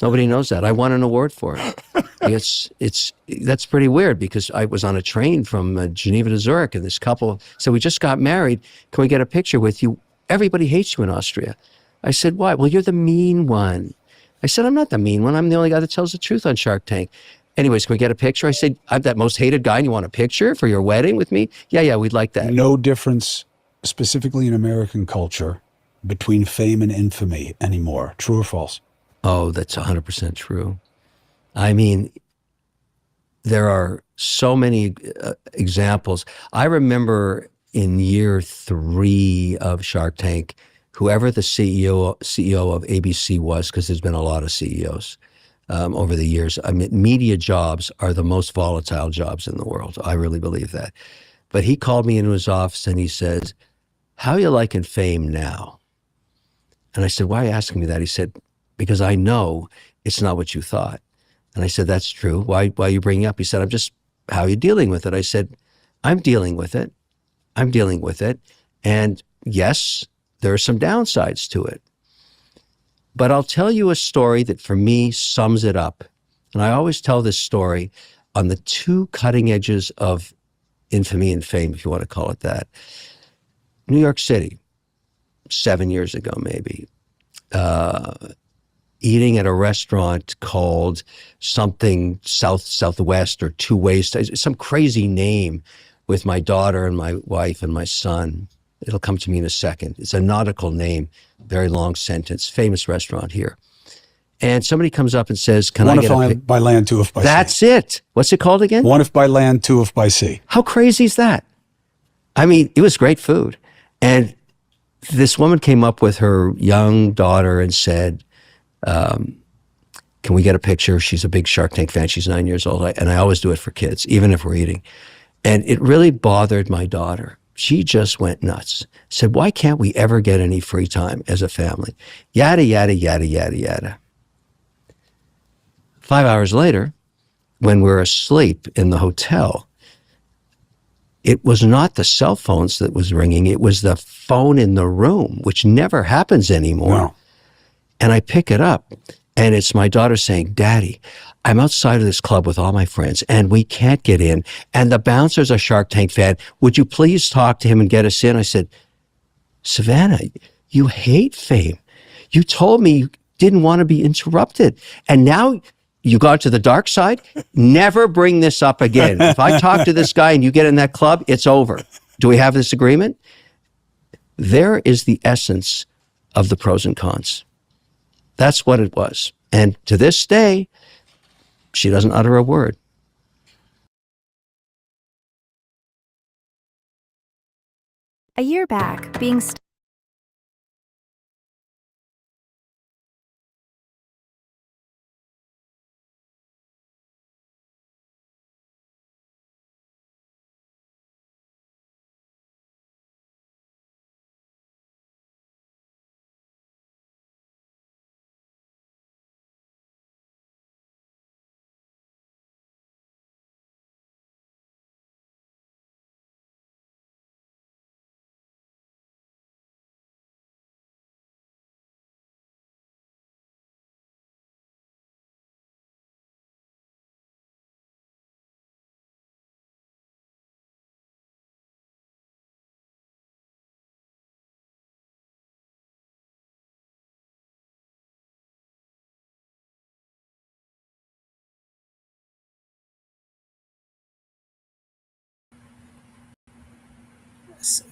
Nobody knows that. I won an award for it. That's pretty weird, because I was on a train from Geneva to Zurich, and this couple said, we just got married. Can we get a picture with you? Everybody hates you in Austria. I said, why? Well, you're the mean one. I said, I'm not the mean one. I'm the only guy that tells the truth on Shark Tank. Anyways, can we get a picture? I said, I'm that most hated guy, and you want a picture for your wedding with me? Yeah, we'd like that. No difference, specifically in American culture, between fame and infamy anymore. True or false? Oh, that's 100% true. I mean, there are so many examples. I remember in year 3 of Shark Tank, whoever the CEO of ABC was, because there's been a lot of CEOs over the years. I mean, media jobs are the most volatile jobs in the world. I really believe that. But he called me into his office and he says, how are you liking fame now? And I said, why are you asking me that? He said, because I know it's not what you thought. And I said, that's true. Why are you bringing it up? He said, how are you dealing with it? I said, I'm dealing with it. And yes, there are some downsides to it. But I'll tell you a story that for me sums it up. And I always tell this story on the 2 cutting edges of infamy and fame, if you want to call it that. New York City, 7 years ago, maybe. Eating at a restaurant called something Southwest or Two Ways, some crazy name, with my daughter and my wife and my son. It'll come to me in a second. It's a nautical name, very long sentence, famous restaurant here. And somebody comes up and says, can I get One if by land, two if by sea. That's it. What's it called again? One if by land, two if by sea. How crazy is that? I mean, it was great food. And this woman came up with her young daughter and said, can we get a picture? She's a big Shark Tank fan. She's 9 years old. And I always do it for kids, even if we're eating. And it really bothered my daughter. She just went nuts. Said, why can't we ever get any free time as a family? Yada, yada, yada, yada, yada. 5 hours later, when we're asleep in the hotel, it was not the cell phones that was ringing. It was the phone in the room, which never happens anymore. No. And I pick it up, and it's my daughter saying, Daddy, I'm outside of this club with all my friends, and we can't get in. And the bouncer's a Shark Tank fan. Would you please talk to him and get us in? I said, Savannah, you hate fame. You told me you didn't want to be interrupted. And now you got to the dark side. Never bring this up again. If I talk to this guy and you get in that club, it's over. Do we have this agreement? There is the essence of the pros and cons. That's what it was. And to this day, she doesn't utter a word. A year back, being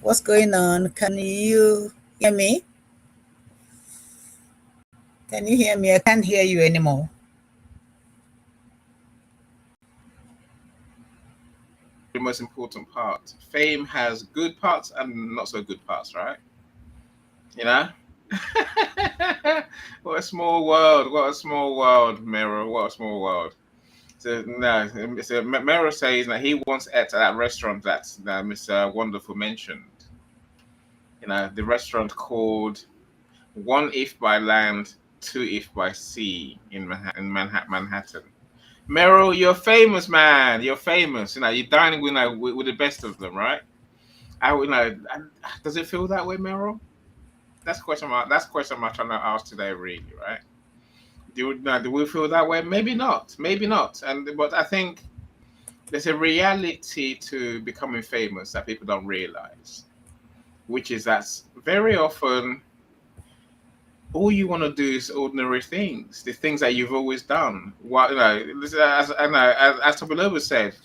What's going on? Can you hear me? Can you hear me? I can't hear you anymore. The most important part. Fame has good parts and not so good parts, right? You know? What a small world. What a small world, Miro. What a small world. So, no, so Miro says that he once ate at that restaurant that Mr. Wonderful mentioned. The restaurant called One If by Land, Two If by Sea in Manhattan. Meryl, you're famous, man. You're famous. You're dining with the best of them, right? Does it feel that way, Meryl? That's the question mark. That's the question I'm trying to ask today, really, right? Do we feel that way? Maybe not. Maybe not. But I think there's a reality to becoming famous that people don't realize, which is that very often all you want to do is ordinary things, the things that you've always done. As Tobiloba said,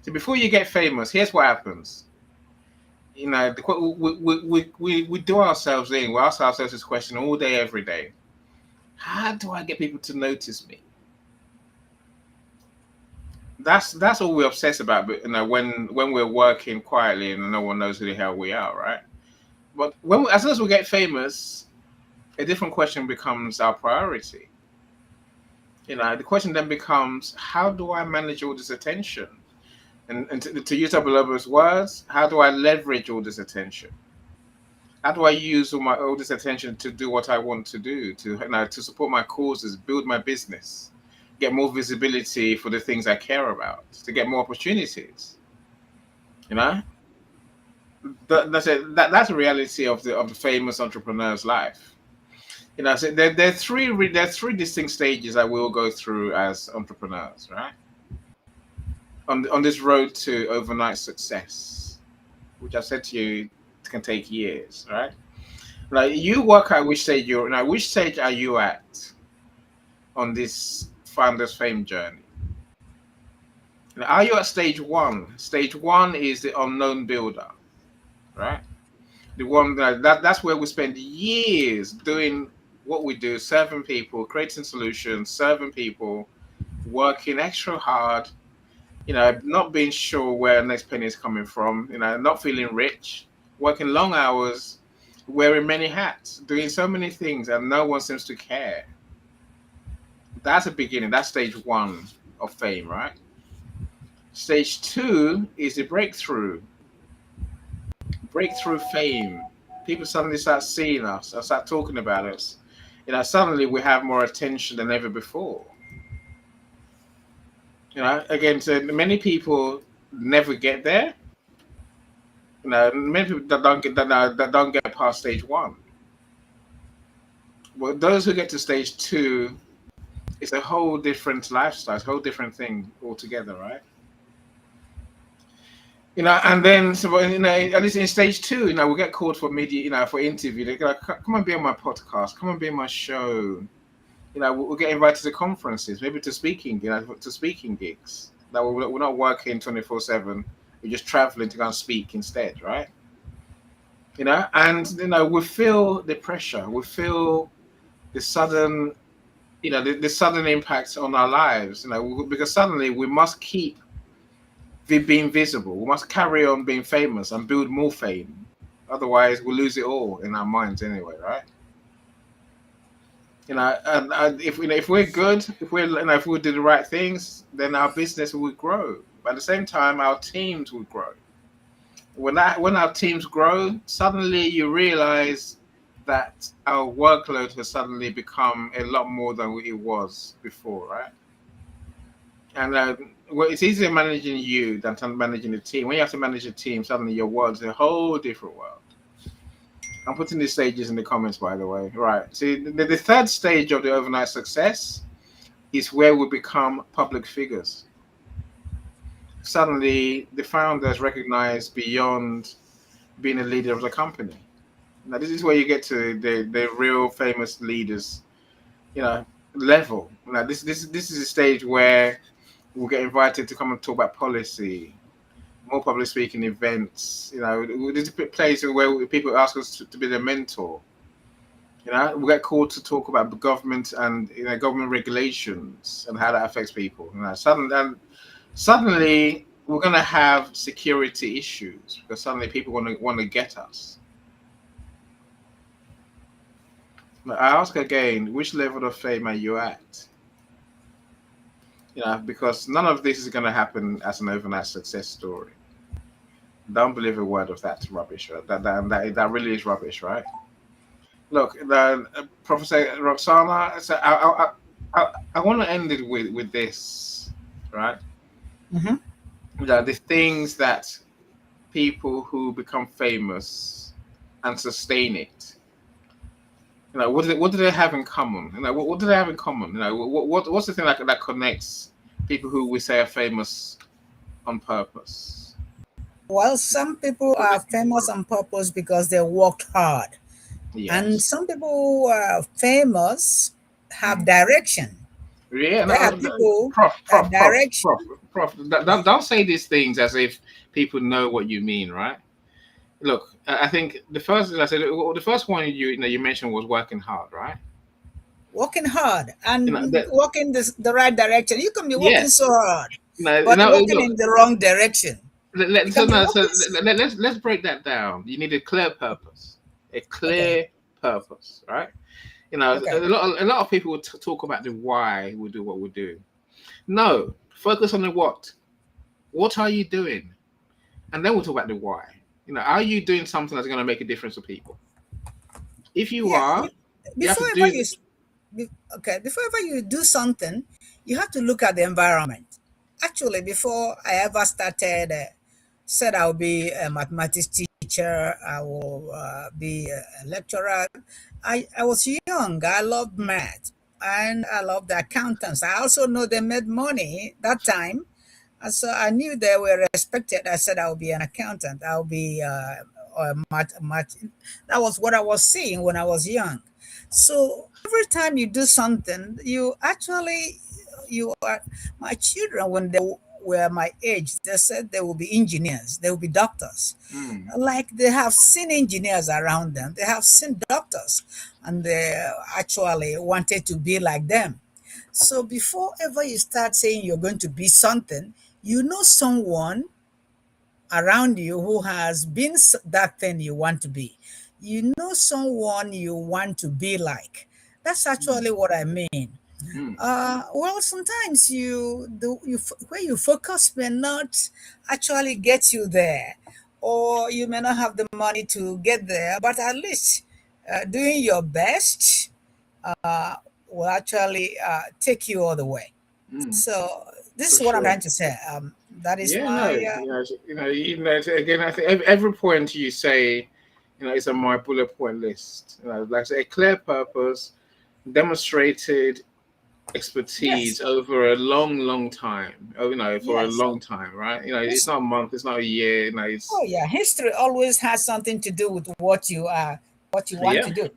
so before you get famous, here's what happens. We do ourselves in. We ask ourselves this question all day, every day. How do I get people to notice me? That's all we obsess about. But when we're working quietly and no one knows who the hell we are, right? But as soon as we get famous, a different question becomes our priority. The question then becomes, how do I manage all this attention? And to use Tobiloba's words, how do I leverage all this attention? How do I use all this attention to do what I want to do, to support my causes, build my business, get more visibility for the things I care about, to get more opportunities? That's it. That's a reality of the famous entrepreneur's life. So there are three distinct stages that we'll go through as entrepreneurs, right? On this road to overnight success, which I said to you can take years, right? Like, you work out which stage you're now. Which stage are you at on this founder's fame journey? Are you at stage one? Stage one is the unknown builder, right? The one that's where we spend years doing what we do, serving people, creating solutions, serving people, working extra hard, not being sure where next penny is coming from, not feeling rich, working long hours, wearing many hats, doing so many things, and no one seems to care. That's a beginning. That's stage one of fame, right? Stage two is the breakthrough fame. People suddenly start seeing us and start talking about us. Suddenly we have more attention than ever before. Again, so many people never get there. Many people that don't get past stage one. Well, those who get to stage two, it's a whole different lifestyle, it's a whole different thing altogether, right? And then at least in stage two, we get called for media, for interview. They're like, come and be on my podcast, come and be on my show. We'll get invited to conferences, maybe to speaking gigs. That we're not working 24/7. We're just traveling to go and speak instead, right? And we feel the pressure. We feel the sudden, the sudden impact on our lives. Because suddenly we must keep being visible. We must carry on being famous and build more fame. Otherwise, we'll lose it all in our minds anyway, right? And if we're good, if we do the right things, then our business will grow. But at the same time, our teams will grow. When our teams grow, suddenly you realize that our workload has suddenly become a lot more than it was before, right? And it's easier managing you than managing the team. When you have to manage a team, suddenly your world's a whole different world. I'm putting these stages in the comments, by the way. Right. See, the third stage of the overnight success is where we become public figures. Suddenly, the founder is recognized beyond being a leader of the company. Now, this is where you get to the real famous leaders, level. Now, this is a stage where we'll get invited to come and talk about policy, more public speaking events. There's a place where people ask us to be their mentor. We get called to talk about the government and government regulations and how that affects people. Suddenly we're going to have security issues because suddenly people want to get us. I ask again, which level of fame are you at? Because none of this is going to happen as an overnight success story. Don't believe a word of that rubbish. Right? That really is rubbish, right? Look, Professor Roxana. So I want to end it with this, right? Mm-hmm. The things that people who become famous and sustain it. What do they have in common? What do they have in common? What's the thing that connects people who we say are famous on purpose? Well, some people are famous on purpose because they worked hard, and Yes. some people who are famous have Mm. direction. Yeah. There are No, people prof, that prof, prof, direction. prof, prof. Don't say these things as if people know what you mean, right? Look, I think the first one you mentioned was working hard, right? Working hard and That walking the right direction. You can be working yes. so hard, No, but no. walking Look, in the wrong direction. You can be walking. let's break that down. You need a clear purpose, a Okay, clear purpose, right? okay, A lot of people would talk about the why we do what we do. No, focus on the what. What are you doing? And then we'll talk about the why. Are you doing something that's going to make a difference to people? If you yeah. are, you have to Before ever do. okay, before ever you do something, you have to look at the environment. Actually, before I ever started, said I'll be a mathematics teacher, I will be a lecturer. I was young. I loved math and I loved the accountants. I also know they made money that time. And so I knew they were respected. I said I'll be an accountant. I'll be a math. That was what I was seeing when I was young. So every time you do something, you actually, you are, my children, when they were my age, they said they will be engineers, they will be doctors. Mm, Like they have seen engineers around them, they have seen doctors, and they actually wanted to be like them. So before ever you start saying you're going to be something, you know someone around you who has been that thing you want to be. You know someone you want to be like. That's mm, actually what I mean. mm, Well, sometimes where you focus may not actually get you there, or you may not have the money to get there. But at least doing your best will actually take you all the way. mm, So this for is what I'm sure. trying to say. That is Yeah, my no, again, I think every point you say, is on my bullet point list. Like I say, a clear purpose, demonstrated yes, expertise over a long, long time. Oh, for a yes. long time, right? It's His- not a month, it's not a year. oh It's yeah, history always has something to do with what you want yeah, to do.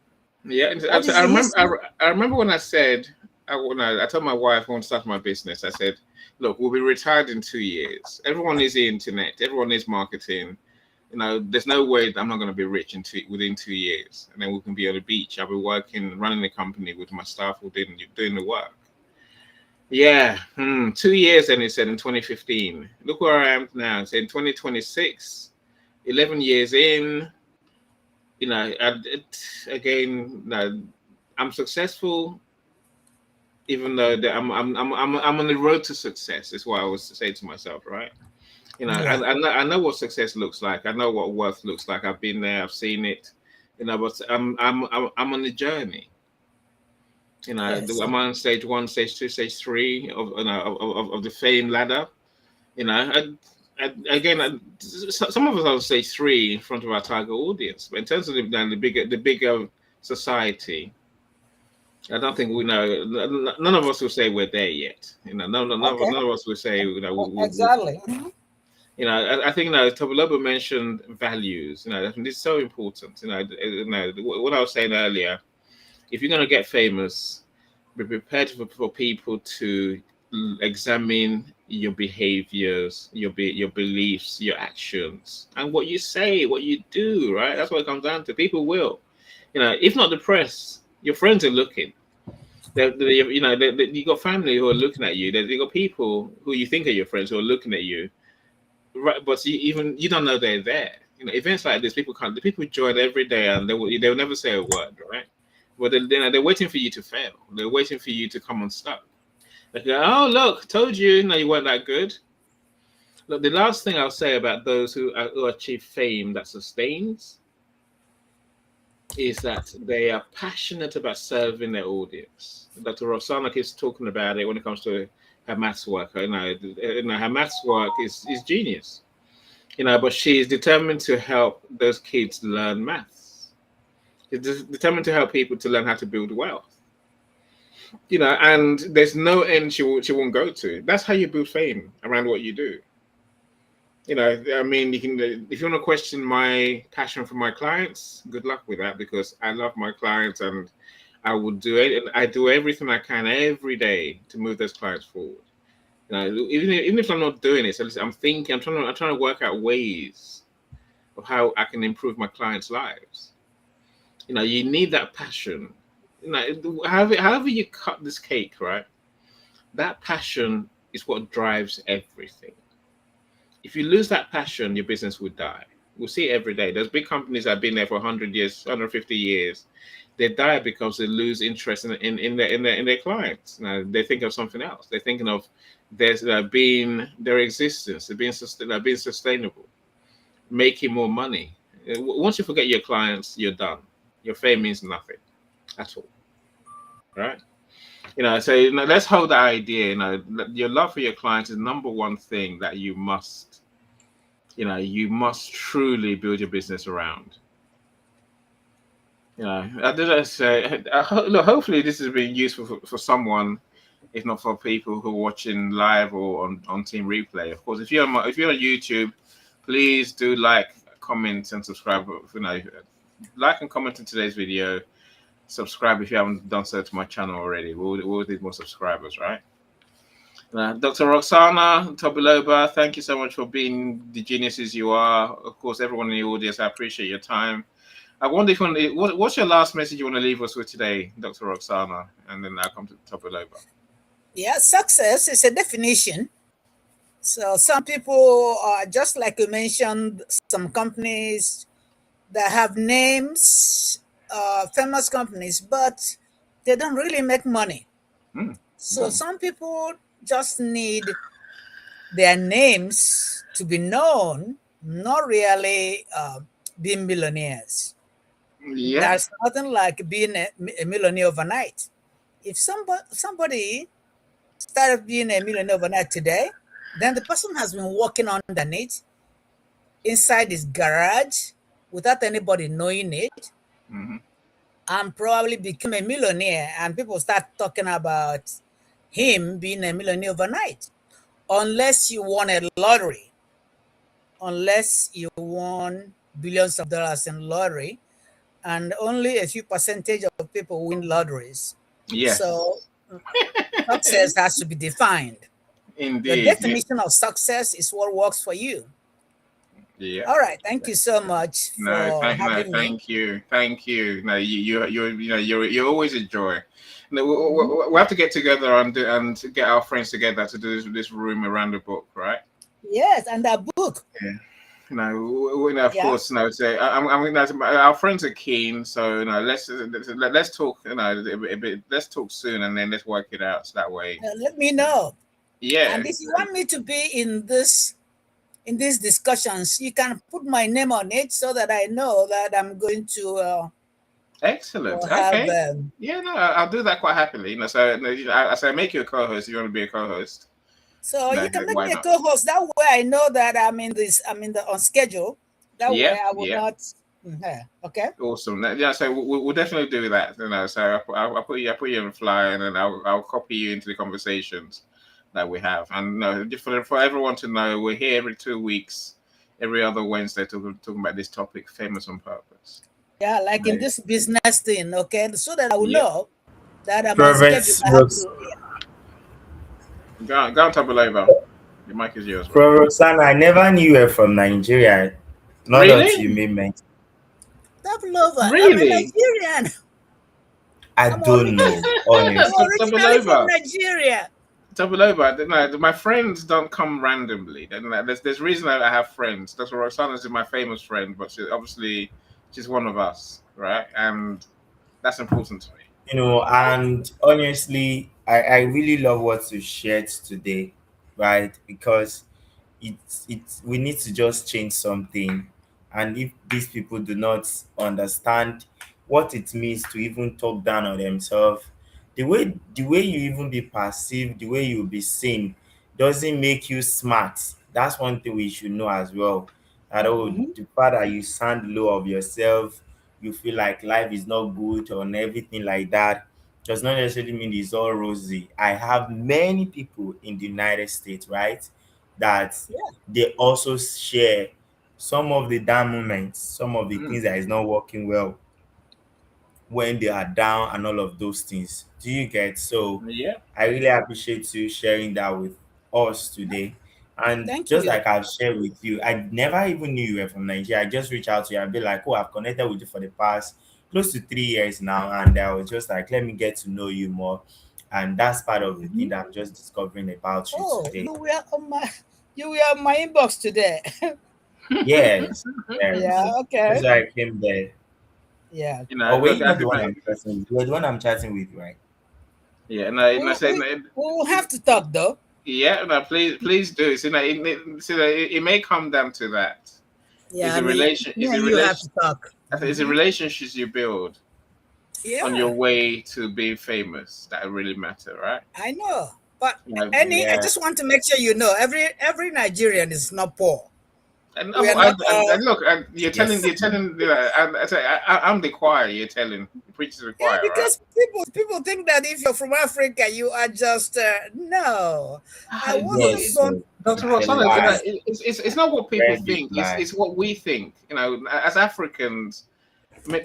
yeah. What is I the remember, history? I remember when I said, I told my wife I want to start my business. I said, look, we'll be retired in 2 years. Everyone needs the internet. Everyone needs marketing. There's no way that I'm not going to be rich within 2 years, and then we can be on the beach. I'll be working, running the company with my staff who doing the work. Yeah, 2 years. Then it said in 2015. Look where I am now. It's in 2026. 11 years in. Again, I'm successful, even though I'm on the road to success. Is what I was to say to myself, right? Yeah. I know what success looks like. I know what worth looks like. I've been there. I've seen it. But I'm on the journey. Yes. I'm on stage one, stage two, stage three of the fame ladder. Again, some of us are on stage three in front of our target audience, but in terms of the bigger society, I don't think we know. None of us will say we're there yet. Okay. None of us will say Exactly. Mhm. I think Tobaloba mentioned values. I think this is so important. What I was saying earlier. If you're going to get famous, be prepared for people to examine your behaviors, your beliefs, your actions, and what you say, what you do. Right? That's what it comes down to. People will, if not the press, your friends are looking. You got family who are looking at you. You got people who you think are your friends who are looking at you, right? But you don't know they're there. Events like this, the people join every day, and they'll never say a word, right? But they're waiting for you to fail. They're waiting for you to come unstuck. They go, oh look, told you, you weren't that good. Look, the last thing I'll say about those who achieve fame that sustains is that they are passionate about serving their audience. Dr. Roxana keeps talking about it when it comes to her maths work. Her maths work is genius. But she is determined to help those kids learn maths. She's determined to help people to learn how to build wealth. And there's no end she won't go to. That's how you build fame around what you do. I mean, you can, if you want to question my passion for my clients, good luck with that, because I love my clients and I will do it. And I do everything I can every day to move those clients forward. Even if I'm not doing it, so I'm thinking, I'm trying to work out ways of how I can improve my clients' lives. You need that passion. However you cut this cake, right? That passion is what drives everything. If you lose that passion, your business will die. We'll see it every day. There's big companies that have been there for 100 years, 150 years. They die because they lose interest in their clients. They think of something else. They're thinking of their existence, being sustainable, making more money. Once you forget your clients, you're done. Your fame means nothing at all. Right? So let's hold that idea. Your love for your clients is number one thing that you must truly build your business around. Did I say? Look, hopefully this has been useful for someone, if not for people who are watching live or on Team Replay. Of course, if you're on YouTube, please do like, comment, and subscribe. Like and comment on today's video. Subscribe if you haven't done so to my channel already. We'll need more subscribers, right? Dr. Roxana Tobiloba, thank you so much for being the geniuses you are. Of course, everyone in the audience, I appreciate your time. I wonder what's your last message you want to leave us with today, Dr. Roxana? And then I'll come to Tobiloba. Yeah, success is a definition. So some people are just like you mentioned, some companies that have names, famous companies, but they don't really make money. So some people just need their names to be known, not really being millionaires. Yeah. There's nothing like being a millionaire overnight. If somebody started being a millionaire overnight today, then the person has been working underneath inside his garage without anybody knowing it, and probably became a millionaire, and people start talking about him being a millionaire overnight. Unless you won a lottery, unless you won billions of dollars in lottery, and only a few percentage of people win lotteries. Yes. So success has to be defined. Indeed. The definition of success is what works for you. Yeah. All right. Thank you so much for having me. Thank you. No, you're always a joy. We have to get together and get our friends together to do this room around the book, right? Yes, and that book. Yeah. Of course. So our friends are keen. So let's talk. Let's talk soon, and then let's work it out that way. Let me know. Yeah. And if you want me to be in these discussions, you can put my name on it so that I know that I'm going to. Excellent. Okay. I'll do that quite happily. So I say make you a co-host if you want to be a co-host. So you can make me a co-host. That way I know that I'm on schedule. That way I will not. Okay. Awesome. So we'll definitely do that. So I'll put you on the fly, and then I'll copy you into the conversations that we have. And for everyone to know, we're here every 2 weeks, every other Wednesday, talking about this topic, famous on purpose. Yeah, like in this business thing, okay, so that I will know that I'm on schedule. Go on, Tabalova. The mic is yours, bro. Rosanna, I never knew you were from Nigeria. Not that you Really? made mention. Pavlova, I'm a Really? Nigerian. I I'm, don't know, I'm honestly. originally from Tabalova. Nigeria. Tabalova. No, my friends don't come randomly. There's reason I have friends. That's why Roxana is my famous friend, but she's one of us, right? And that's important to me. And honestly, I really love what you shared today, right? Because it's we need to just change something. And if these people do not understand what it means to even talk down on themselves, the way you even be perceived, the way you be seen doesn't make you smart. That's one thing we should know as well. That Mhm. the fact that you sound low of yourself, you feel like life is not good and everything like that does not necessarily mean it's all rosy. I have many people in the United States, right, that Yeah. they also share some of the down moments, some of the Mm. things that is not working well when they are down and all of those things. Do you get? So Yeah. I really appreciate you sharing that with us today. And Thank just you. like I've shared with you, I never even knew you were from Nigeria. I just reached out to you and be like, oh, I've connected with you for the past close to 3 years now. And I was just like, let me get to know you more. And that's part of the thing Mhm. that I'm just discovering about you Oh, today. you were on my inbox today. Yes, Yeah. yes. That's Okay. why I came there. Yeah. Oh, wait, Look, you're not the one I'm chatting with. You're the one I'm chatting with, right? yeah, no, We no, say, we no, we'll have to talk though. yeah, no, please do. So, it may come down to that. Is Yeah. the relation, Me is the and you have relation, to talk. I think it's the Hmm. relationships you build on your Yeah. way to being famous that really matter, right? I know. But I Yeah. just want to make sure you know every Nigerian is not poor. And, We are I, not and all. look, and Yes. you're telling, I'm the choir. You're telling, you preach to the Yeah, choir, right? because people think that if you're from Africa, you are just no. I Look, wasn't Yes, born. sir. Dr. It's a Roxana, lie. it's not what people Very big think. lie. It's what we think. As Africans,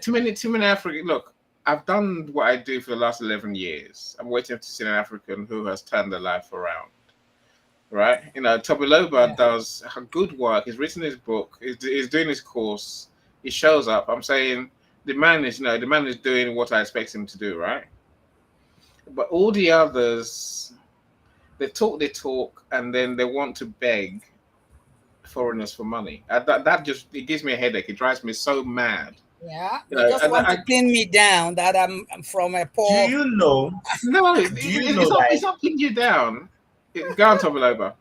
too many African. Look, I've done what I do for the last 11 years. I'm waiting to see an African who has turned their life around. Right? Tobiloba Yeah, does good work. He's written his book. He's doing his course. He shows up. I'm saying the man is doing what I expect him to do. Right? But all the others, they talk, and then they want to beg foreigners for money. That just it gives me a headache. It drives me so mad. yeah. They just And want to pin me down that I'm from a Do poor. you know? no, Do you know it's that not pinning you down. Go on, Tobiloba.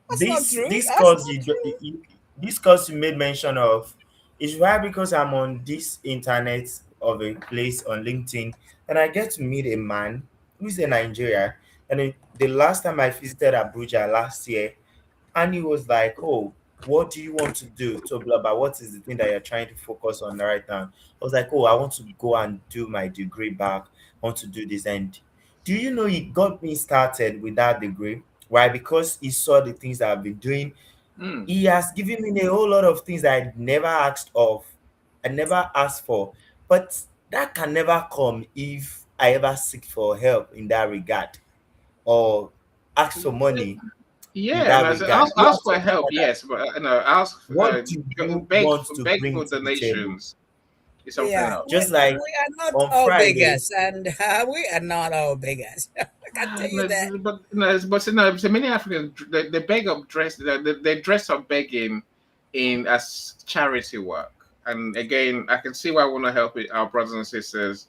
That's not true. this That's course not true. this course you made mention of is why, because I'm on this internet of a place on LinkedIn, and I get to meet a man who's in Nigeria. And the last time I visited Abuja last year, and he was like, oh, what do you want to do? So blah blah, what is the thing that you're trying to focus on right now? I was like, oh, I want to go and do my degree back. I want to do this. And do you know, he got me started with that degree? Why? Because he saw the things that I've been doing. Mm. He has given me a whole lot of things that I never asked of, I never asked for. But that can never come if I ever seek for help in that regard, or ask for money in Yeah, and that I said, regard. You have ask to for help, understand that. yes, but ask, What do you want to beg bring for to the table? donations is something Yeah, else. Just like we are not on all Friday, beggars, and we are not all beggars. I can tell you No, that. so many Africans they beg up dress they dress up begging in as charity work, and again I can see why I want to help our brothers and sisters,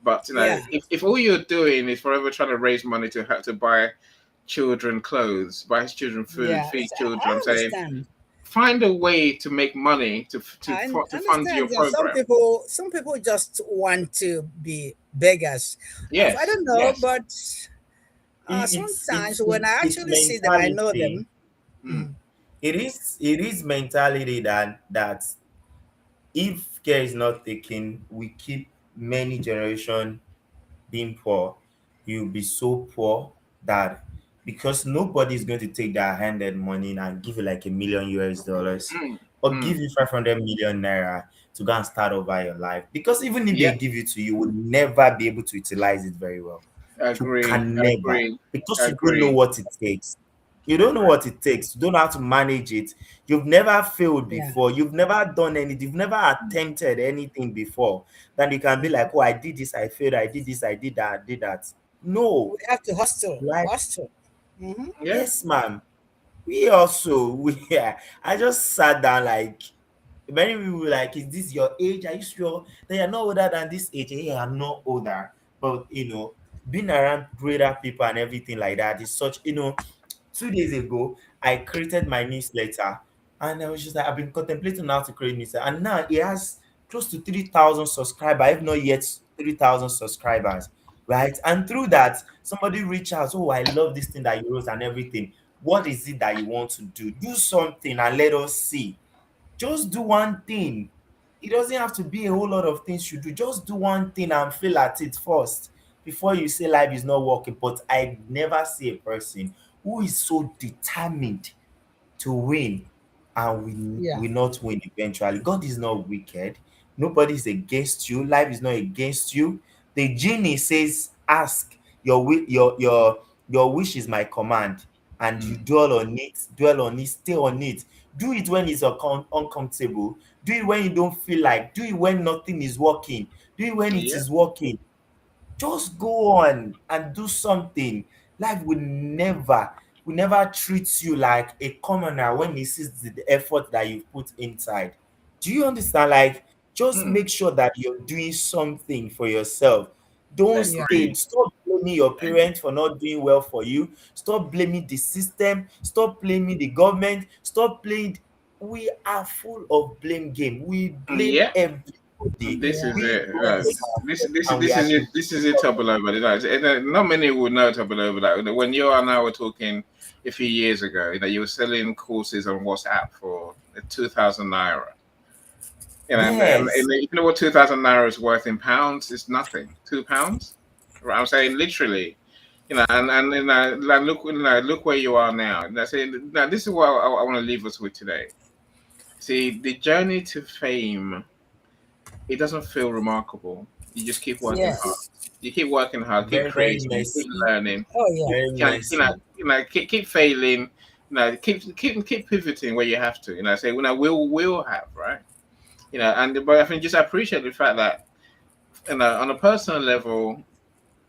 but Yeah, if all you're doing is forever trying to raise money to have to buy children clothes, buy children food, yeah. feed children, I I'm saying understand. find a way to make money to fund your Understand that program. some people just want to be beggars. I Yes, don't know, yes. but it's sometimes when I it's actually see them, I know mentality. them. Mm, Mm. It is mentality that if care is not taken, we keep many generation being poor. You'll be so poor that, because nobody is going to take their handed money and give you like a million US dollars mm, or give mm. you 500 million naira to go and start over your life. Because even if they Yeah. give it to you, you would never be able to utilize it very well. You Agree. can never, Agree. because you don't know Agree. what it takes. You don't know what it takes. You don't know how to manage it. You've never failed Yeah. before. You've never done anything. You've never attempted anything before. Then you can be like, oh, I did this, I failed, I did this, I did that, I did that. No, We have to hustle. like, Hustle. Mm-hmm. Yeah. yes, ma'am. We also, we, yeah, I just sat down like, many people were like, is this your age? Are you sure that you're not older than this age? Yeah, I'm not older. But, being around greater people and everything like that is such, 2 days ago, I created my newsletter, and I was just like, I've been contemplating how to create newsletter, and now it has close to 3,000 subscribers, if not yet 3,000 subscribers, right? And through that, somebody reached out, oh, I love this thing that you wrote and everything. What is it that you want to do? Do something and let us see. Just do one thing. It doesn't have to be a whole lot of things you do. Just do one thing and feel at it first before you say life is not working. But I never see a person who is so determined to win and Yeah. will not win eventually. God is not wicked. Nobody is against you. Life is not against you. The genie says, ask your wish is my command, and you dwell on it, stay on it. Do it when it's uncomfortable. Do it when you don't feel like. Do it when nothing is working. Do it when it Yeah. is working. Just go on and do something. Life will never treat you like a commoner when he sees the effort that you've put inside. Do you understand? Like, just Mm. make sure that you're doing something for yourself. Don't Yeah. stay. Agree. Stop blaming your parents for not doing well for you. Stop blaming the system. Stop blaming the government. Stop playing. We are full of blame game. We blame Yeah. everybody. This Yeah. is We it. don't take This ourselves this and we this are is it. the This is it. Top over. Not many would know top over that. When you and I were talking a few years ago, you were selling courses on WhatsApp for 2,000 naira. And yes. you know what 2,000 naira is worth in pounds? It's nothing. £2. Right? I'm saying literally. And look where you are now. And I say now this is what I want to leave us with today. See, the journey to fame, it doesn't feel remarkable. You just keep working hard. Yes. You keep working hard, keep Very, very creating, keep messy. learning. Oh yeah. Very messy. Keep failing. Keep pivoting where you have to. Say we'll have right. But I think just appreciate the fact that on a personal level,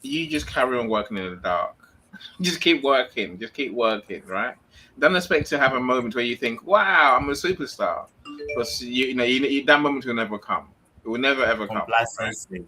you just carry on working in the dark. Just keep working. Just keep working. Right. Don't expect to have a moment where you think, "Wow, I'm a superstar," because that moment will never come. It will never ever come. Right. Complacency.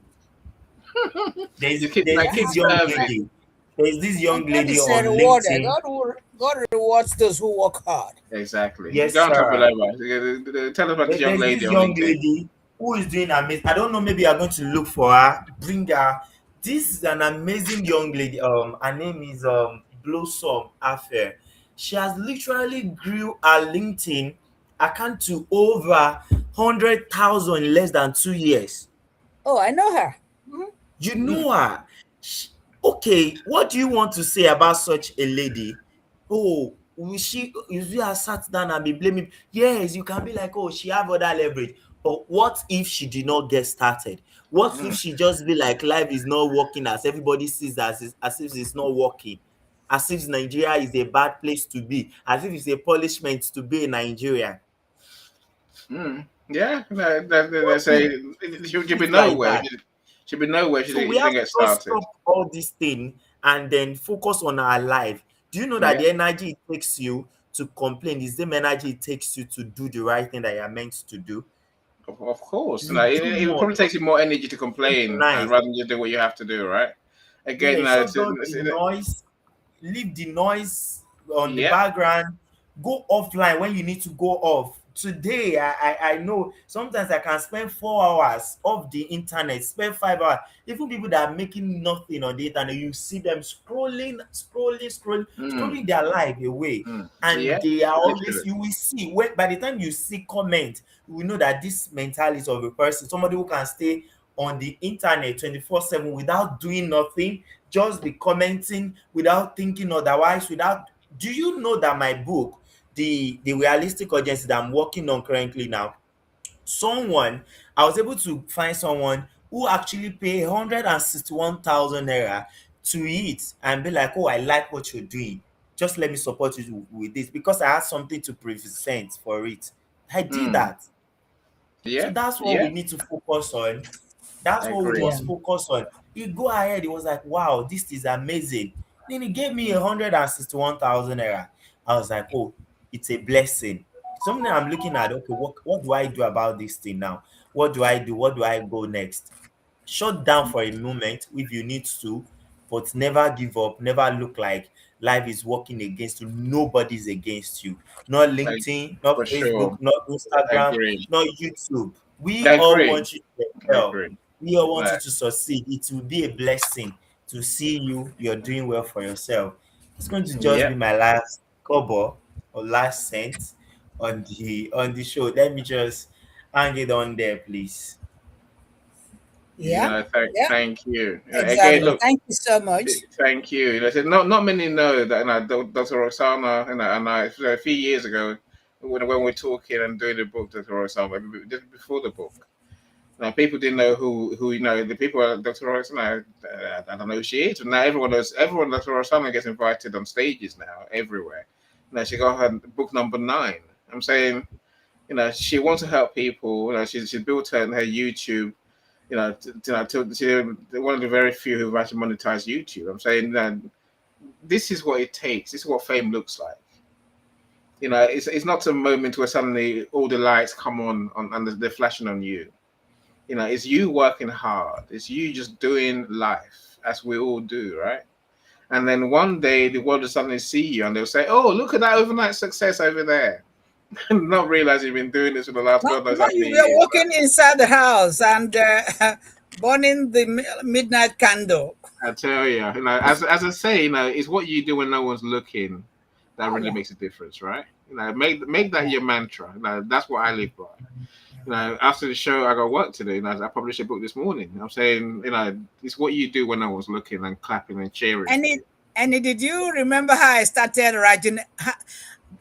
There's Just keep there's keep this young serving. lady. There's this And young God lady is a on rewarder. LinkedIn. God rewards those who work hard. Exactly. Yes, Go on top of sir. that. Tell us about this young There's lady this on young LinkedIn. lady who is doing amazing. I don't know, maybe you're going to look for her, bring her. This is an amazing young lady. Her name is Blossom Affair. She has literally grew her LinkedIn account to over 100,000 in less than 2 years. Oh, I know her. Mhm. You know her. Sh- Okay, what do you want to say about such a lady? Oh, will she have sat down and be blaming? Yes, you can be like, oh, she have other leverage. But what if she did not get started? What if Mm, she just be like, life is not working as everybody sees, as if it's not working? As if Nigeria is a bad place to be, as if it's a punishment to be in Nigeria. yeah. They What if say she should be it's like nowhere. that? She should be nowhere. She So we didn't have to get just started. stop all this thing and then focus on our life. Do you know that Yeah. the energy it takes you to complain is the same energy it takes you to do the right thing that you're meant to do? Of course. You do It more. probably takes you more energy to Just complain nice. rather than just do what you have to do, right? Again, Yeah, shut down the noise, leave the noise on the yeah. background, go offline when you need to go off. Today, I know sometimes I can spend 4 hours off the internet, spend 5 hours. Even people that are making nothing on the internet, you see them Mm, scrolling their life away. yeah. And they are always, Literally. you will see, when by the time you see comment, you will know that this mentality of a person, somebody who can stay on the internet 24/7 without doing nothing, just be commenting without thinking otherwise, without. Do you know that my book, the realistic urgency that I'm working on currently now, someone I was able to find someone who actually pay 161,000 naira to it and be like, oh, I like what you're doing. Just let me support you with this because I had something to present for it. I did Mm. that. So Yeah. that's what we Yeah. need to focus on. That's what we Agree. Yeah. must focus on. He go ahead, he was like, wow, this is amazing. Then he gave me 161,000 naira. I was like, oh, it's a blessing. Something I'm looking at, okay, what do I do about this thing now? What do I do? What do I go next? Shut down for a moment if you need to, but never give up. Never look like life is working against you. Nobody's against you. Not Like, LinkedIn, not for Facebook, sure. not Instagram, Agree. not YouTube. We all Agree. want you to excel. Agree. We all want you Like, to succeed. It will be a blessing to see you're doing well for yourself. It's going to just yeah. be my last kobo or last cent on the show. Let me just hang it on there, please. You Yeah. know, Yeah. thank you. Again, Exactly. look, Thank you so much. thank you. You know, so not many know that. Dr. Roxana, and I, a few years ago, when we were talking and doing the book, Dr. Roxana, just before the book, now people didn't know who the people are Dr. Roxana. I don't know who she is. But now everyone knows. Everyone Dr. Roxana gets invited on stages now everywhere. Now she got her book number 9. I'm saying, she wants to help people. She built her YouTube. One of the very few who've actually monetized YouTube. I'm saying that this is what it takes. This is what fame looks like. It's not a moment where suddenly all the lights come on and they're flashing on you. It's you working hard. It's you just doing life as we all do, right? And then one day the world will suddenly see you and they'll say, "Oh, look at that overnight success over there," not realizing you've been doing this for the last No, God knows no, how you many were years. walking inside the house and burning the midnight candle. I tell you, as I say, it's what you do when no one's looking that Oh really yeah. makes a difference, right? Make that Yeah. your mantra. That's what I live by. After the show, I got work to do. I published a book this morning. I'm saying, it's what you do when no one's looking and clapping and cheering And for it you. and did you remember how I started writing?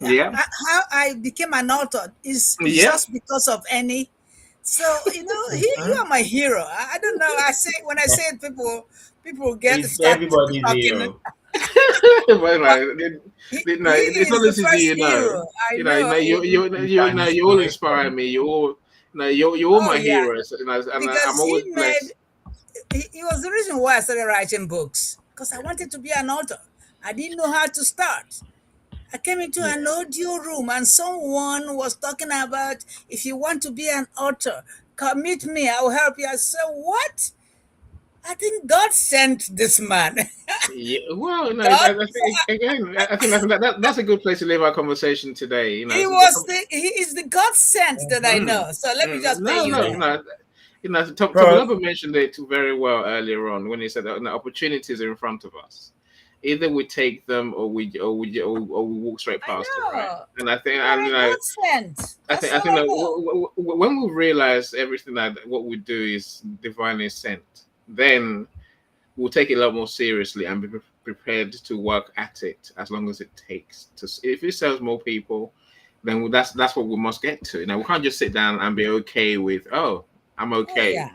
Yeah, How I became an author is yeah. just because of any. So you Mhm. are my hero. I don't know. I say when I say it, people get It's start everybody's talking. hero. Well, But he it's not is the easy, first hero. I know. You you all can inspire inspire. me. You're all Oh my yeah, heroes, and because I'm always blessed. he was the reason why I started writing books because I wanted to be an author. I didn't know how to start. I came into Yeah. an audio room and someone was talking about if you want to be an author, come meet me, I will help you. I said, what? I think God sent this man. Yeah, well, no, God, I think again, I think that's a good place to leave our conversation today. he is the God sent that I Mm, know. So let me just tell no, you no, that. no. Prof, Tomalaba mentioned it very well earlier on when he said that the opportunities are in front of us. Either we take them or we walk straight I past it, right? know. And I think, You're and a God sent. That's I all think I that know. when we realize everything that what we do is divinely sent, then we'll take it a lot more seriously and be prepared to work at it as long as it takes. If it serves more people, then that's what we must get to. We can't just sit down and be okay with, oh, I'm Oh okay. yeah.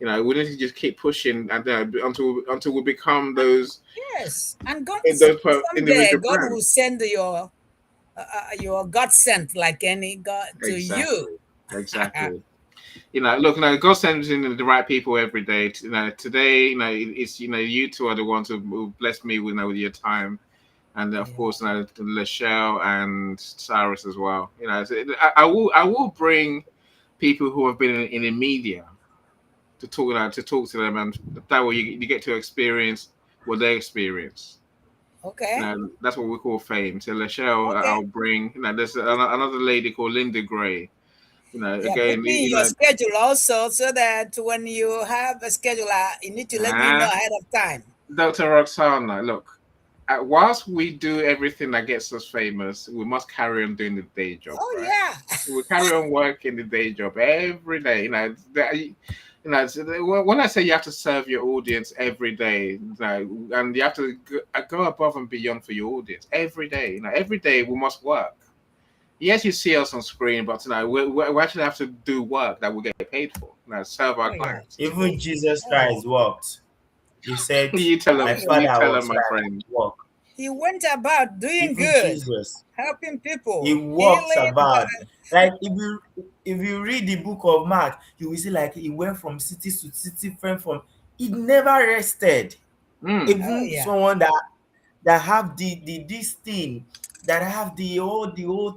We need to just keep pushing and until we become those Yes. And God someday individual God will brands. send your God sent like any God to you. Exactly, exactly. Look, God sends in the right people every day. Today, it's you two are the ones who blessed me with with your time, and of Yeah. course, Lachelle and Cyrus as well. I will bring people who have been in the media to talk to them, and that way you get to experience what they experience. Okay. That's what we call fame. So Lachelle, Okay. I'll bring. There's another lady called Linda Gray. Yeah, put Again, me in your schedule also so that when you have a schedule, you need to let me know ah, ahead of time. Dr. Roxana, look, whilst we do everything that gets us famous, we must carry on doing the day job, Oh right? yeah. We carry on working the day job every day. When I say you have to serve your audience every day, and you have to go above and beyond for your audience every day. Every day we must work. Yes, you see us on screen, but we actually have to do work that we get paid for. Serve our Oh yeah. clients. even Jesus Oh yeah. Christ walked. He said, You tell my him, you father tell him, was my like friend. work. He went about doing Even good, Jesus, helping he people, walks healing. about. Like if you read the book of Mark, you will see like he went from city to city, from he never rested. Mm. Oh, Even yeah. someone that have the this thing, that have the whole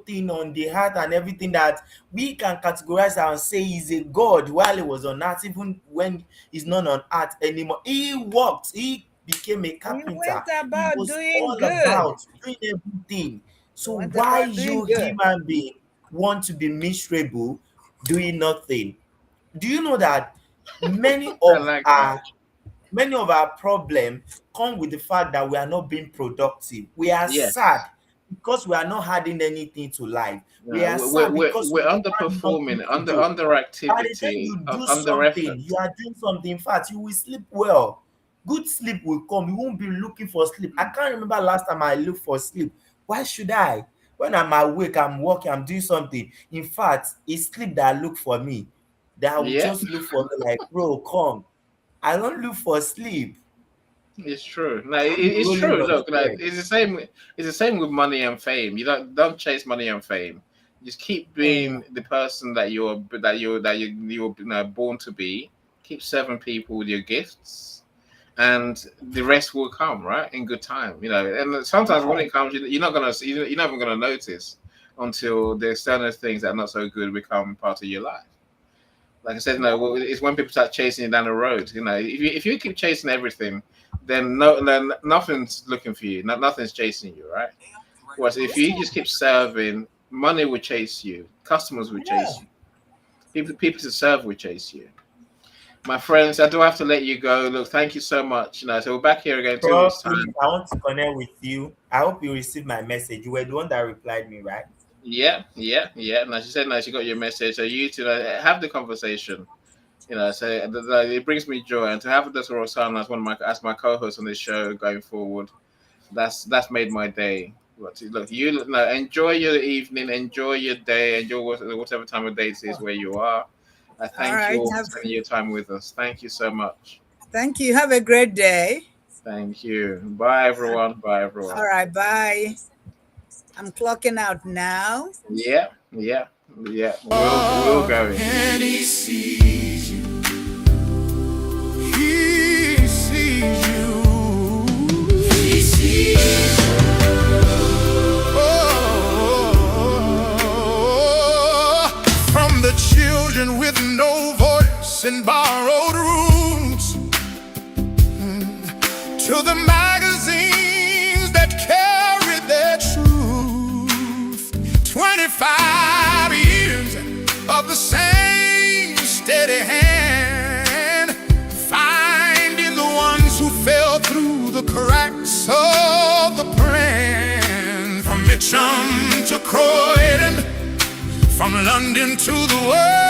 thing on the heart and everything, that we can categorize and say he's a god while he was on earth, even when he's not on earth anymore. He worked, he became a He carpenter, went he about was doing all good. about doing everything. He So went why about doing you good. human being want to be miserable doing nothing? Do you know that many I of like that. our many of our problems come with the fact that we are not being productive? We are sad Yes. because we are not adding anything to life. We No, are we're, sad we're, because we we're have nothing underperforming, to do. By the time underactivity, you do under something, effort. you are doing something. In fact, you will sleep well. Good sleep will come. You won't be looking for sleep. I can't remember last time I looked for sleep. Why should I? When I'm awake, I'm working, I'm doing something. In fact, it's sleep that look for me. That will Yeah, just look for me like, bro, come. I don't look for sleep. it's true. Like I'm it's rolling true. on Look, like spread. it's the same. It's the same with money and fame. You don't chase money and fame. Just keep Mm. being the person that you're born to be. Keep serving people with your gifts, and the rest will come, right, in good time. And sometimes when Yeah. it comes, you're not even gonna notice until the external things that are not so good become part of your life. Like I said, no, well, it's when people start chasing you down the road. If you keep chasing everything, then nothing's looking for you. Nothing's chasing you, right? Whereas if you just keep serving, money will chase you, customers will Yeah. chase you, people to serve will chase you. My friends, I do have to let you go. Look, thank you so much. So we're back here again in 2 weeks' Bro, please, time. I want to connect with you. I hope you received my message. You were the one that replied me, right? Yeah, yeah, yeah. Now she said, no, she got your message. So you two have the conversation. So it brings me joy, and to have Dr. Rosanna as my co-host on this show going forward, that's made my day. Look, enjoy your evening, enjoy your day, enjoy whatever time of day it is where you are. I All thank you right. all for spending your time with us. Thank you so much. Thank you. Have a great day. Thank you. Bye everyone. Bye All everyone. right. Bye. I'm clocking out now. Yeah, yeah, yeah. We'll go. And he sees you. He sees you. He sees you. Oh, from the children with no voice in borrowed rooms, to the magazines that carry their truth. 25 years of the same steady hand, finding the ones who fell through the cracks of the plan. From Mitcham to Croydon, from London to the world.